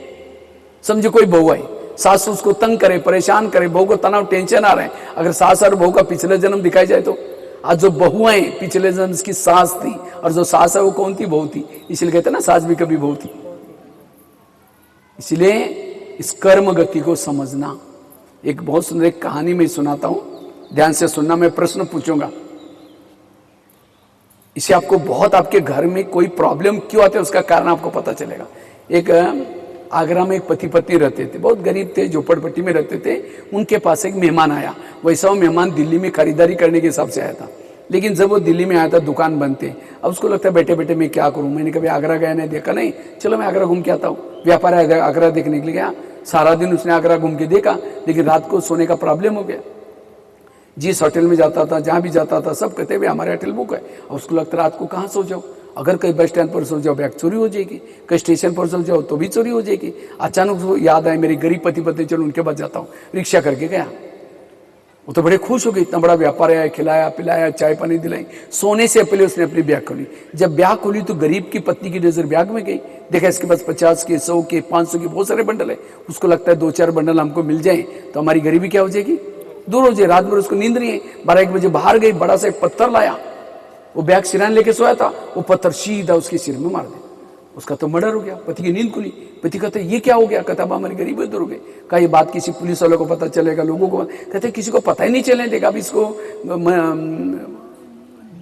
समझो कोई बहू आई, सास उसको तंग करे, परेशान करे, बहू को तनाव टेंशन आ रहा है, अगर सास और बहू का पिछले जन्म दिखाई जाए तो आज जो बहुआएं पिछले जन्म की सास थी, और जो सास है वो कौन थी? बहू थी। इसलिए कहते ना सास भी कभी बहू थी। इसलिए इस कर्म गति को समझना। एक बहुत सुंदर एक कहानी में सुनाता हूं, ध्यान से सुनना, मैं प्रश्न पूछूंगा, इससे आपको बहुत, आपके घर में कोई प्रॉब्लम क्यों आते है उसका कारण आपको पता चलेगा। एक आगरा में एक पति पत्नी रहते थे, बहुत गरीब थे, झोपड़पट्टी में रहते थे। उनके पास एक मेहमान आया, वैसा वो मेहमान दिल्ली में खरीदारी करने के हिसाब से आया था। लेकिन जब वो दिल्ली में आया था, दुकान बंद थे। अब उसको लगता है बैठे बैठे मैं क्या करूं, मैंने कभी आगरा गया नहीं, देखा नहीं, चलो मैं आगरा घूम के आता हूँ। व्यापार आगरा देखने के लिए गया, सारा दिन उसने आगरा घूम के देखा, लेकिन रात को सोने का प्रॉब्लम हो गया। जिस होटल में जाता था, जहां भी जाता था, सब कहते भाई हमारे होटल बुक है। और उसको लगता रात को कहाँ सो जाओ, अगर कहीं बस स्टैंड पर सो जाओ बैग चोरी हो जाएगी, कहीं स्टेशन पर सो जाओ तो भी चोरी हो जाएगी। अचानक उसको याद आए मेरे गरीब पति पत्नी, चलो उनके पास जाता हूँ। रिक्शा करके गया, वो तो बड़े खुश हो गए, इतना बड़ा व्यापार है, खिलाया पिलाया, चाय पानी दिलाई। सोने से पहले उसने अपनी बैग खोली। जब बैग खोली तो गरीब की पत्नी की नजर बैग में गई, देखा इसके पास 50 के, 100 के, 500 के बहुत सारे बंडल है। उसको लगता है 2-4 बंडल हमको मिल जाए तो हमारी गरीबी क्या हो जाएगी, दूर हो जाए। रात भर उसको नींद नहीं है, 12-1 बजे बाहर गई, बड़ा सा एक पत्थर लाया, वो बैग सिराने लेके सोया था, वो पत्थर सीधा उसके सिर में मार दिया। उसका तो मर्डर हो गया। पति की नींद खुली, पति कहते ये क्या हो गया, कहता हमारी गरीबी दूर हो गई। कहा ये बात किसी पुलिस वालों को पता चलेगा, लोगों को, कहते किसी को पता ही नहीं चलने देगा, अब इसको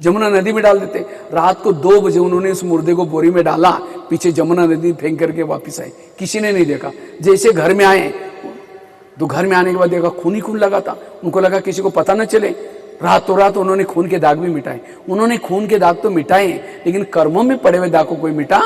जमुना नदी में डाल देते। रात को 2 बजे उन्होंने उस मुर्दे को बोरी में डाला, पीछे जमुना नदी फेंक करके वापिस आए, किसी ने नहीं देखा। जैसे घर में आए तो घर में आने के बाद देखा खून ही खून लगा था। उनको लगा किसी को पता न चले, रातों रात उन्होंने खून के दाग भी मिटाए। उन्होंने खून के दाग तो मिटाए, लेकिन कर्मों में पड़े हुए दाग को कोई मिटा।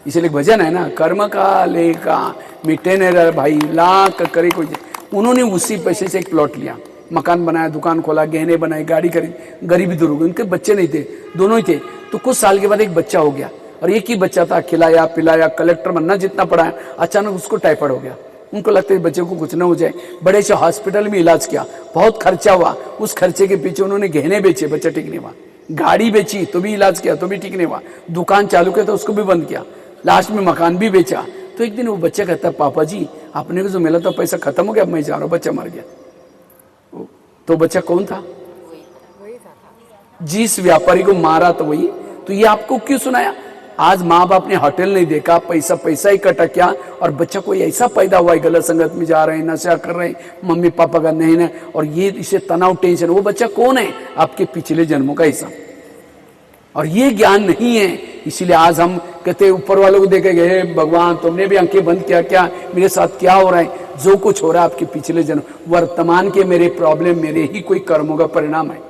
इसलिए भजन है ना, कर्म का लेका मिटे न भाई, लाख करे कोई। उन्होंने उसी पैसे से एक प्लॉट लिया, मकान बनाया, दुकान खोला, गहने बनाए, गाड़ी खरीद, गरीबी दूर हो गई। उनके बच्चे नहीं थे, दोनों ही थे। तो कुछ साल के बाद एक बच्चा हो गया, और एक ही बच्चा था, खिलाया पिलाया, कलेक्टर बनना जितना पढ़ाया, अचानक उसको टाइफाइड हो गया। उनको लगता है बच्चे को कुछ ना हो जाए, बड़े से हॉस्पिटल में इलाज किया, बहुत खर्चा हुआ। उस खर्चे के पीछे उन्होंने गहने बेचे, बच्चा ठीक नहीं हुआ, गाड़ी बेची तो भी इलाज किया तो भी ठीक नहीं हुआ, दुकान चालू किया तो उसको भी बंद किया, लास्ट में मकान भी बेचा। तो एक दिन वो बच्चा कहता है पापा जी आपने को जो मिला था पैसा खत्म हो गया, अब मैं जा रहा हूँ, बच्चा मर गया। तो बच्चा कौन था? जिस व्यापारी को मारा तो वही। तो ये आपको क्यों सुनाया? आज माँ बाप ने होटल नहीं देखा, पैसा पैसा इकट्ठा किया, और बच्चा कोई ऐसा पैदा हुआ है, गलत संगत में जा रहे हैं, नशा कर रहे हैं, मम्मी पापा का नहीं ना, और ये इसे तनाव टेंशन। वो बच्चा कौन है? आपके पिछले जन्मों का हिस्सा। और ये ज्ञान नहीं है। इसीलिए आज हम कहते ऊपर वालों को देखे गए, भगवान तुमने भी आंखें बंद किया क्या, मेरे साथ क्या हो रहा है? जो कुछ हो रहा है आपके पिछले जन्म, वर्तमान के मेरे प्रॉब्लम मेरे ही कोई कर्मों का परिणाम है।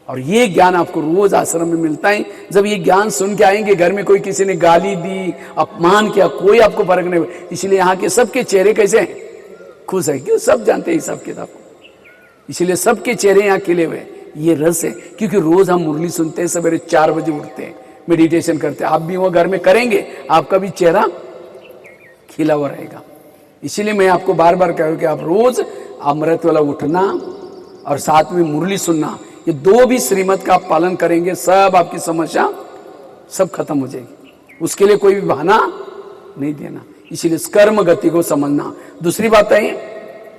और ये ज्ञान आपको रोज आश्रम में मिलता है। जब ये ज्ञान सुन के आएंगे, घर में कोई किसी ने गाली दी, अपमान किया, कोई आपको फर्क नहीं हुआ। इसलिए यहाँ के सबके चेहरे कैसे हैं? खुश है। क्यों? सब जानते हैं हिसाब किताब, इसलिए सबके चेहरे यहाँ खिले हुए। ये रस है, क्योंकि रोज हम मुरली सुनते हैं, सवेरे 4 बजे उठते हैं, मेडिटेशन करते हैं। आप भी वो घर में करेंगे, आपका भी चेहरा खिला हुआ रहेगा। इसीलिए मैं आपको बार बार कह रहा हूं कि आप रोज अमृत वाला उठना और साथ में मुरली सुनना, ये 2 भी श्रीमत का आप पालन करेंगे, सब आपकी समस्या सब खत्म हो जाएगी। उसके लिए कोई भी बहाना नहीं देना। इसीलिए कर्म गति को समझना। दूसरी बात है,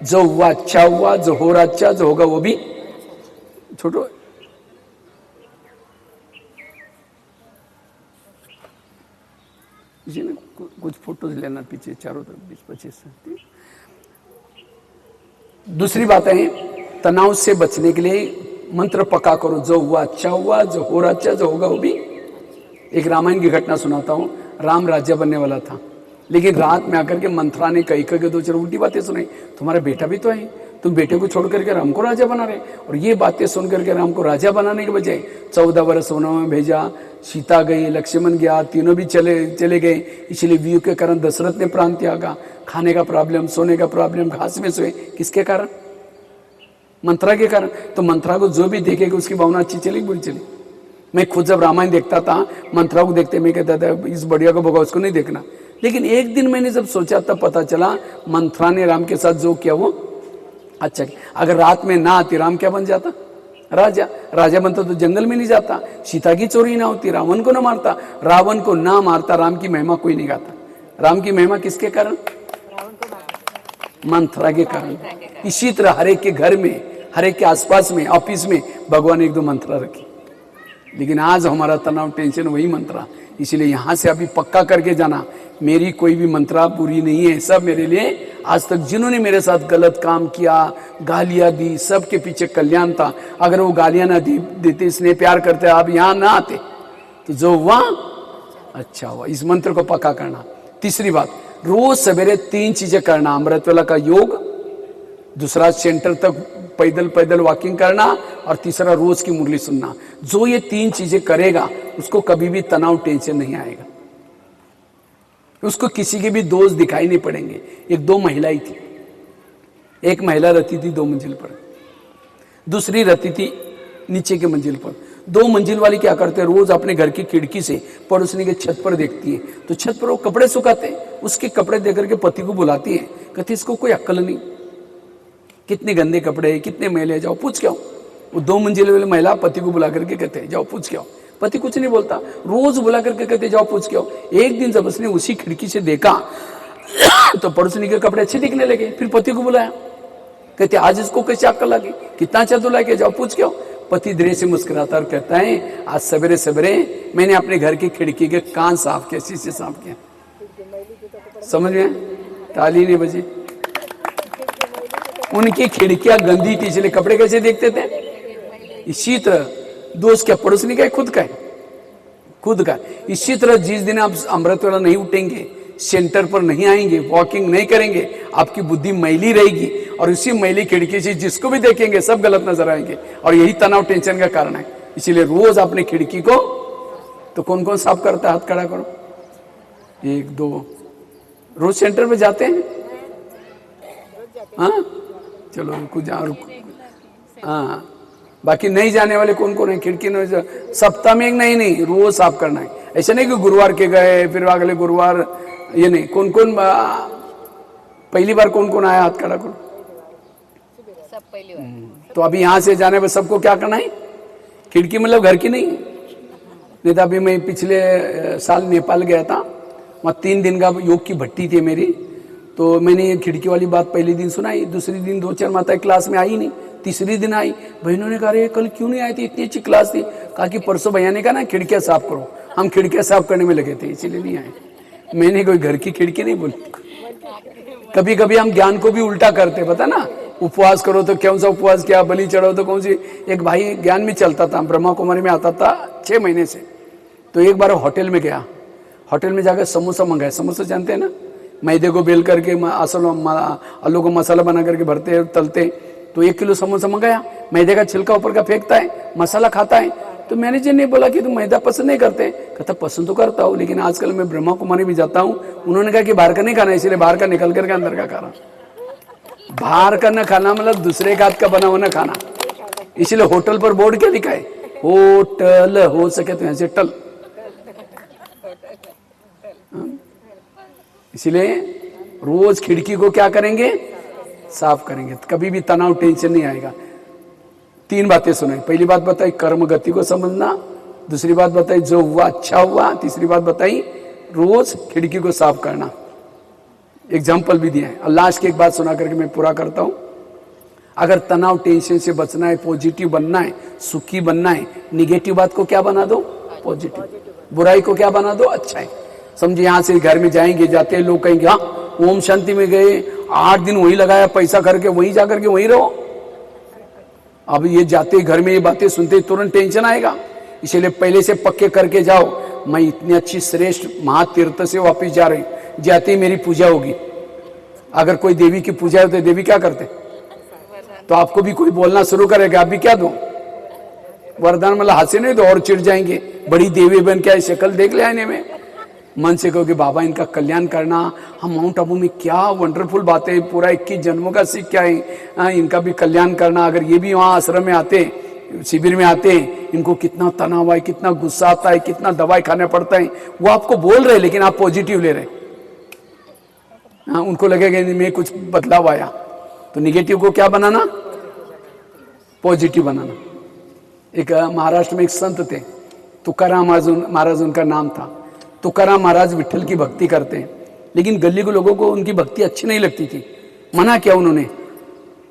जो हुआ अच्छा हुआ, जो हो रहा अच्छा, जो होगा वो भी छोटो। इसी ने कुछ फोटोज लेना पीछे चारों तरफ 20-25। दूसरी बात है, तनाव से बचने के लिए मंत्र पक्का करो, जो हुआ अच्छा हुआ, जो हो रहा अच्छा, जो होगा वो भी। एक रामायण की घटना सुनाता हूँ। राम राज्य बनने वाला था, लेकिन रात में आकर के मंत्रा ने कई के 2-4 उल्टी बातें सुनाई। तुम्हारा बेटा भी तो है, तुम बेटे को छोड़ करके राम को राजा बना रहे। और ये बातें सुन करके राम को राजा बनाने के बजाय 14 वर्ष वन में भेजा। सीता गई, लक्ष्मण गया, तीनों भी चले गए। इसलिए व्यू के कारण दशरथ ने प्राण त्यागा। खाने का प्रॉब्लम, सोने का प्रॉब्लम, घास में सोए, किसके कारण? मंत्रा के कारण। तो मंत्रा को जो भी देखेगा उसकी भावना अच्छी चली बुरी चली। मैं खुद जब रामायण देखता था, मंत्रा को देखते मैं कहता था इस बढ़िया को भगा, उसको नहीं देखना। लेकिन एक दिन मैंने जब सोचा तब पता चला मंत्रा ने राम के साथ जो किया वो अच्छा किया। अगर रात में ना आती राम क्या बन जाता? राजा। राजा बनता तो जंगल में नहीं जाता, सीता की चोरी ना होती, रावण को ना मारता। रावण को ना मारता, राम की महिमा कोई नहीं गाता। राम की महिमा किसके कारण? मंत्रा के कारण। इसी तरह हर एक के घर में, हर एक के आसपास में, ऑफिस में भगवान 1-2 मंत्रा रखी। लेकिन आज हमारा तनाव, टेंशन वही मंत्रा। इसलिए यहां से अभी पक्का करके जाना, मेरी कोई भी मंत्रा पूरी नहीं है। सब मेरे लिए, आज तक जिन्होंने मेरे साथ गलत काम किया, गालियां दी, सबके पीछे कल्याण था। अगर वो गालियां ना देते, स्नेह प्यार करते, आप यहां ना आते, तो जो हुआ अच्छा हुआ। इस मंत्र को पक्का करना। तीसरी बात, रोज सवेरे 3 चीजें करना। अमृतवेला का योग, दूसरा सेंटर तक पैदल वॉकिंग करना, और तीसरा रोज की मुरली सुनना। जो ये 3 चीजें करेगा उसको कभी भी तनाव, टेंशन नहीं आएगा। उसको किसी के भी दोष दिखाई नहीं पड़ेंगे। 1-2 महिलाएं थी। एक महिला रहती थी 2 मंजिल पर, दूसरी रहती थी नीचे के मंजिल पर। 2 मंजिल वाली क्या करते हैं, रोज अपने घर की खिड़की से पड़ोसनी के छत पर देखती है, तो छत पर वो कपड़े सुखाते हैं। उसके कपड़े देख करके पति को बुलाती है, कहती इसको कोई अक्ल नहीं, कितने गंदे कपड़े हैं, कितने मैले, जाओ पूछ के आओ। वो 2 मंजिल वाली महिला पति को बुला करके कहते हैं जाओ पूछ के आओ। पति कुछ नहीं बोलता, रोज बुला करके कहते जाओ पूछ के आओ। एक दिन जब उसने उसी खिड़की से देखा तो पड़ोसनी के कपड़े अच्छे दिखने लगे। फिर पति को बुलाया, कहते आज इसको कैसे अक्ल लगी, कितना अच्छा धुला के, जाओ पूछ के आओ। पति धीरे से मुस्कुराता और कहता है आज सवेरे सवेरे मैंने अपने घर की खिड़की के कान साफ किए, शीशे साफ किए। समझ में? ताली नहीं बजी। उनकी खिड़कियां गंदी थी, इसलिए कपड़े कैसे देखते थे? इसी तरह दोस्त क्या पड़ोसनी का, खुद का है, खुद का। इसी तरह जिस दिन आप अमृतवेला नहीं उठेंगे, सेंटर पर नहीं आएंगे, वॉकिंग नहीं करेंगे, आपकी बुद्धि मैली रहेगी, और उसी मैली खिड़की से जिसको भी देखेंगे सब गलत नजर आएंगे, और यही तनाव, टेंशन का कारण है। इसीलिए रोज अपने खिड़की को, तो कौन कौन साफ करता है हाथ खड़ा करो? 1-2 रोज सेंटर पे जाते हैं? हाँ चलो रुको, जाओ रुको। हाँ, बाकी नहीं जाने वाले कौन कौन है? खिड़की में सप्ताह में एक नहीं, रोज साफ करना है। ऐसा नहीं कि गुरुवार के गए फिर अगले गुरुवार, ये नहीं। कौन कौन पहली बार कौन कौन आया हाथ खड़ा करो? सब पहली बार। तो अभी यहाँ से जाने पर सबको क्या करना है? खिड़की मतलब घर की नहीं तो अभी मैं पिछले साल नेपाल गया था, वहाँ 3 दिन का योग की भट्टी थी मेरी। तो मैंने ये खिड़की वाली बात पहले दिन सुनाई, दूसरी दिन 2-4 माताएं क्लास में आई नहीं, तीसरी दिन आई। बहनों ने कहा अरे कल क्यों नहीं आई थी, इतनी अच्छी क्लास थी। कहा कि परसों भैया ने कहा ना खिड़कियां साफ करो, हम खिड़कियां साफ करने में लगे थे इसीलिए नहीं आए। मैंने कोई घर की खिड़की नहीं बोली। कभी कभी हम ज्ञान को भी उल्टा करते, पता ना, उपवास करो तो कौन सा उपवास किया, बलि चढ़ो तो कौन सी। एक भाई ज्ञान में चलता था, ब्रह्मा कुमारी में आता था 6 महीने से। तो एक बार होटल में गया, होटल में जाकर समोसा मंगाया। समोसा जानते हैं ना, मैदे को बेल करके आलू को मसाला बना करके भरते तलते। तो 1 किलो समोसा मंगाया, मैदे का छिलका ऊपर का फेंकता है, मसाला खाता है। तो मैनेजर ने बोला कि तुम मैदा पसंद नहीं करते? कहता पसंद तो करता हूँ, लेकिन आजकल मैं ब्रह्मा कुमारी भी जाता हूँ, उन्होंने कहा कि बाहर का नहीं खाना, इसलिए बाहर का निकल करके अंदर का खाना। बाहर का न खाना मतलब दूसरे का हाथ का बना हुआ न खाना। इसलिए होटल पर बोर्ड क्या लिखा है, होटल, हो सके तो ऐसे टल। इसलिए रोज खिड़की को क्या करेंगे, साफ करेंगे, तो कभी भी तनाव टेंशन नहीं आएगा। 3 बातें सुनाई। पहली बात बताई कर्म गति को समझना, दूसरी बात बताई जो हुआ अच्छा हुआ, तीसरी बात बताई रोज खिड़की को साफ करना। एग्जाम्पल भी दिया है। और लास्ट की एक बात सुना करके मैं पूरा करता हूं। अगर तनाव टेंशन से बचना है, पॉजिटिव बनना है, सुखी बनना है, निगेटिव बात को क्या बना दो, पॉजिटिव। बुराई को क्या बना दो, अच्छा है। समझे, यहां से घर में जाएंगे, जाते हैं लोग कहेंगे हाँ ओम शांति में गए, 8 दिन वही लगाया, पैसा करके वहीं जाकर के वहीं रहो। अब ये जाते घर में ये बातें सुनते तुरंत टेंशन आएगा। इसलिए पहले से पक्के करके जाओ, मैं इतनी अच्छी श्रेष्ठ महातीर्थ से वापिस जा रही हूं, जाते ही मेरी पूजा होगी। अगर कोई देवी की पूजा है तो देवी क्या करते, तो आपको भी कोई बोलना शुरू करेगा, आप भी क्या दो वरदान, मतलब हाथ से नहीं दो और चिढ़ जाएंगे। बड़ी देवी बन के शक्ल देख ले आने में, मन से कहो कि बाबा इनका कल्याण करना। हम माउंट आबू में क्या वंडरफुल बातें, पूरा 21 जन्मों का सीख क्या है, इनका भी कल्याण करना। अगर ये भी वहाँ आश्रम में आते, शिविर में आते, इनको कितना तनाव है, कितना गुस्सा आता है, कितना दवाई खाना पड़ता है, वो आपको बोल रहे लेकिन आप पॉजिटिव ले रहे। हाँ, उनको लगेगा में कुछ बदलाव आया। तो निगेटिव को क्या बनाना, पॉजिटिव बनाना। एक महाराष्ट्र में एक संत थे, तुकाराम महाराज उनका नाम था। तुकाराम महाराज विठल की भक्ति करते हैं, लेकिन गली के लोगों को उनकी भक्ति अच्छी नहीं लगती थी। मना किया उन्होंने,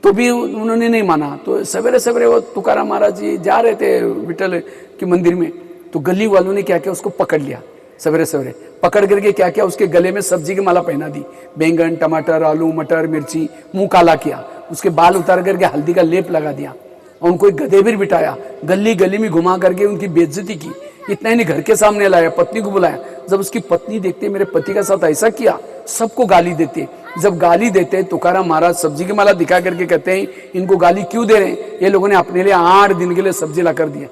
तो भी उन्होंने नहीं माना। तो सवेरे सवेरे वो तुकाराम महाराज जी जा रहे थे विठल के मंदिर में, तो गली वालों ने क्या किया, उसको पकड़ लिया। सवेरे सवेरे पकड़ करके क्या किया, उसके गले में सब्जी की माला पहना दी, बैंगन, टमाटर, आलू, मटर, मिर्ची, मुंह काला किया, उसके बाल उतार करके हल्दी का लेप लगा दिया, और उनको एक गधे भी बिठाया, गली गली में घुमा करके उनकी बेइज्जती की। इतना ही नहीं, घर के सामने लाया, पत्नी को बुलाया। जब उसकी पत्नी देखते मेरे पति के साथ ऐसा किया, सबको गाली देते। जब गाली देते तुकाराम महाराज सब्जी की माला दिखा करके कहते हैं, इनको गाली क्यों दे रहे हैं, ये लोगों ने अपने लिए 8 दिन के लिए सब्जी ला कर दिया।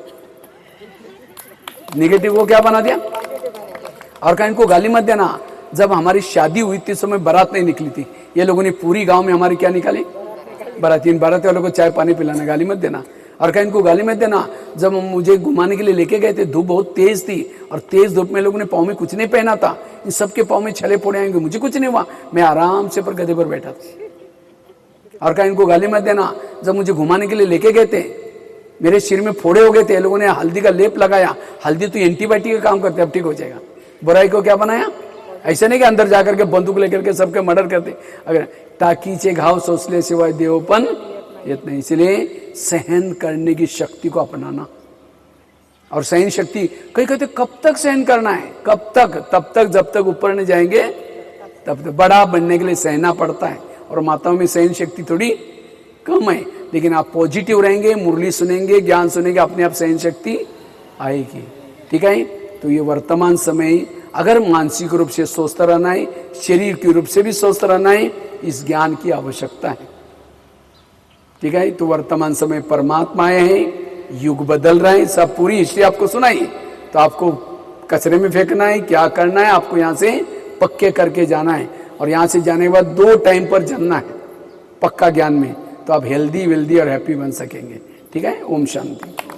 निगेटिव को क्या बना दिया, और कहा इनको गाली मत देना। जब हमारी शादी हुई थी समय बारात नहीं निकली थी, ये लोगों ने पूरी गांव में हमारी क्या निकाली, बाराती। बाराती वालों को चाय पानी पिलाना, गाली मत देना। और कहा इनको गाली मत देना। जब हम मुझे घुमाने के लिए लेके गए थे, धूप बहुत तेज थी, और तेज धूप में लोगों ने पाँव में कुछ नहीं पहना था, इन सबके पाँव में छले फोड़े आएंगे, मुझे कुछ नहीं हुआ, मैं आराम से पर गधे पर बैठा था। और कहा इनको गाली मत देना। जब मुझे घुमाने के लिए लेके गए थे, मेरे सिर में फोड़े हो गए थे, लोगों ने हल्दी का लेप लगाया। हल्दी तो एंटीबायोटिक का काम करते, अब ठीक हो जाएगा। बुराई को क्या बनाया, ऐसे नहीं कि अंदर जाकर के बंदूक लेकर के सबके मर्डर करते। अगर टाकीचे घाव सोचले सिवाय देवपन इतना। इसलिए सहन करने की शक्ति को अपनाना, और सहन शक्ति कई कहते कब तक सहन करना है, कब तक, तब तक जब तक ऊपर नहीं जाएंगे तब तक। बड़ा बनने के लिए सहना पड़ता है, और माताओं में सहन शक्ति थोड़ी कम है, लेकिन आप पॉजिटिव रहेंगे, मुरली सुनेंगे, ज्ञान सुनेंगे, अपने आप सहन शक्ति आएगी। ठीक है। तो ये वर्तमान समय अगर मानसिक रूप से स्वस्थ रहना है, शरीर के रूप से भी स्वस्थ रहना है, इस ज्ञान की आवश्यकता है। ठीक है। तो वर्तमान समय परमात्मा है, युग बदल रहे हैं, सब पूरी हिस्ट्री आपको सुनाई, तो आपको कचरे में फेंकना है, क्या करना है, आपको यहाँ से पक्के करके जाना है। और यहाँ से जाने के बाद 2 टाइम पर जलना है पक्का ज्ञान में, तो आप हेल्दी वेल्दी और हैप्पी बन सकेंगे। ठीक है। ओम शांति।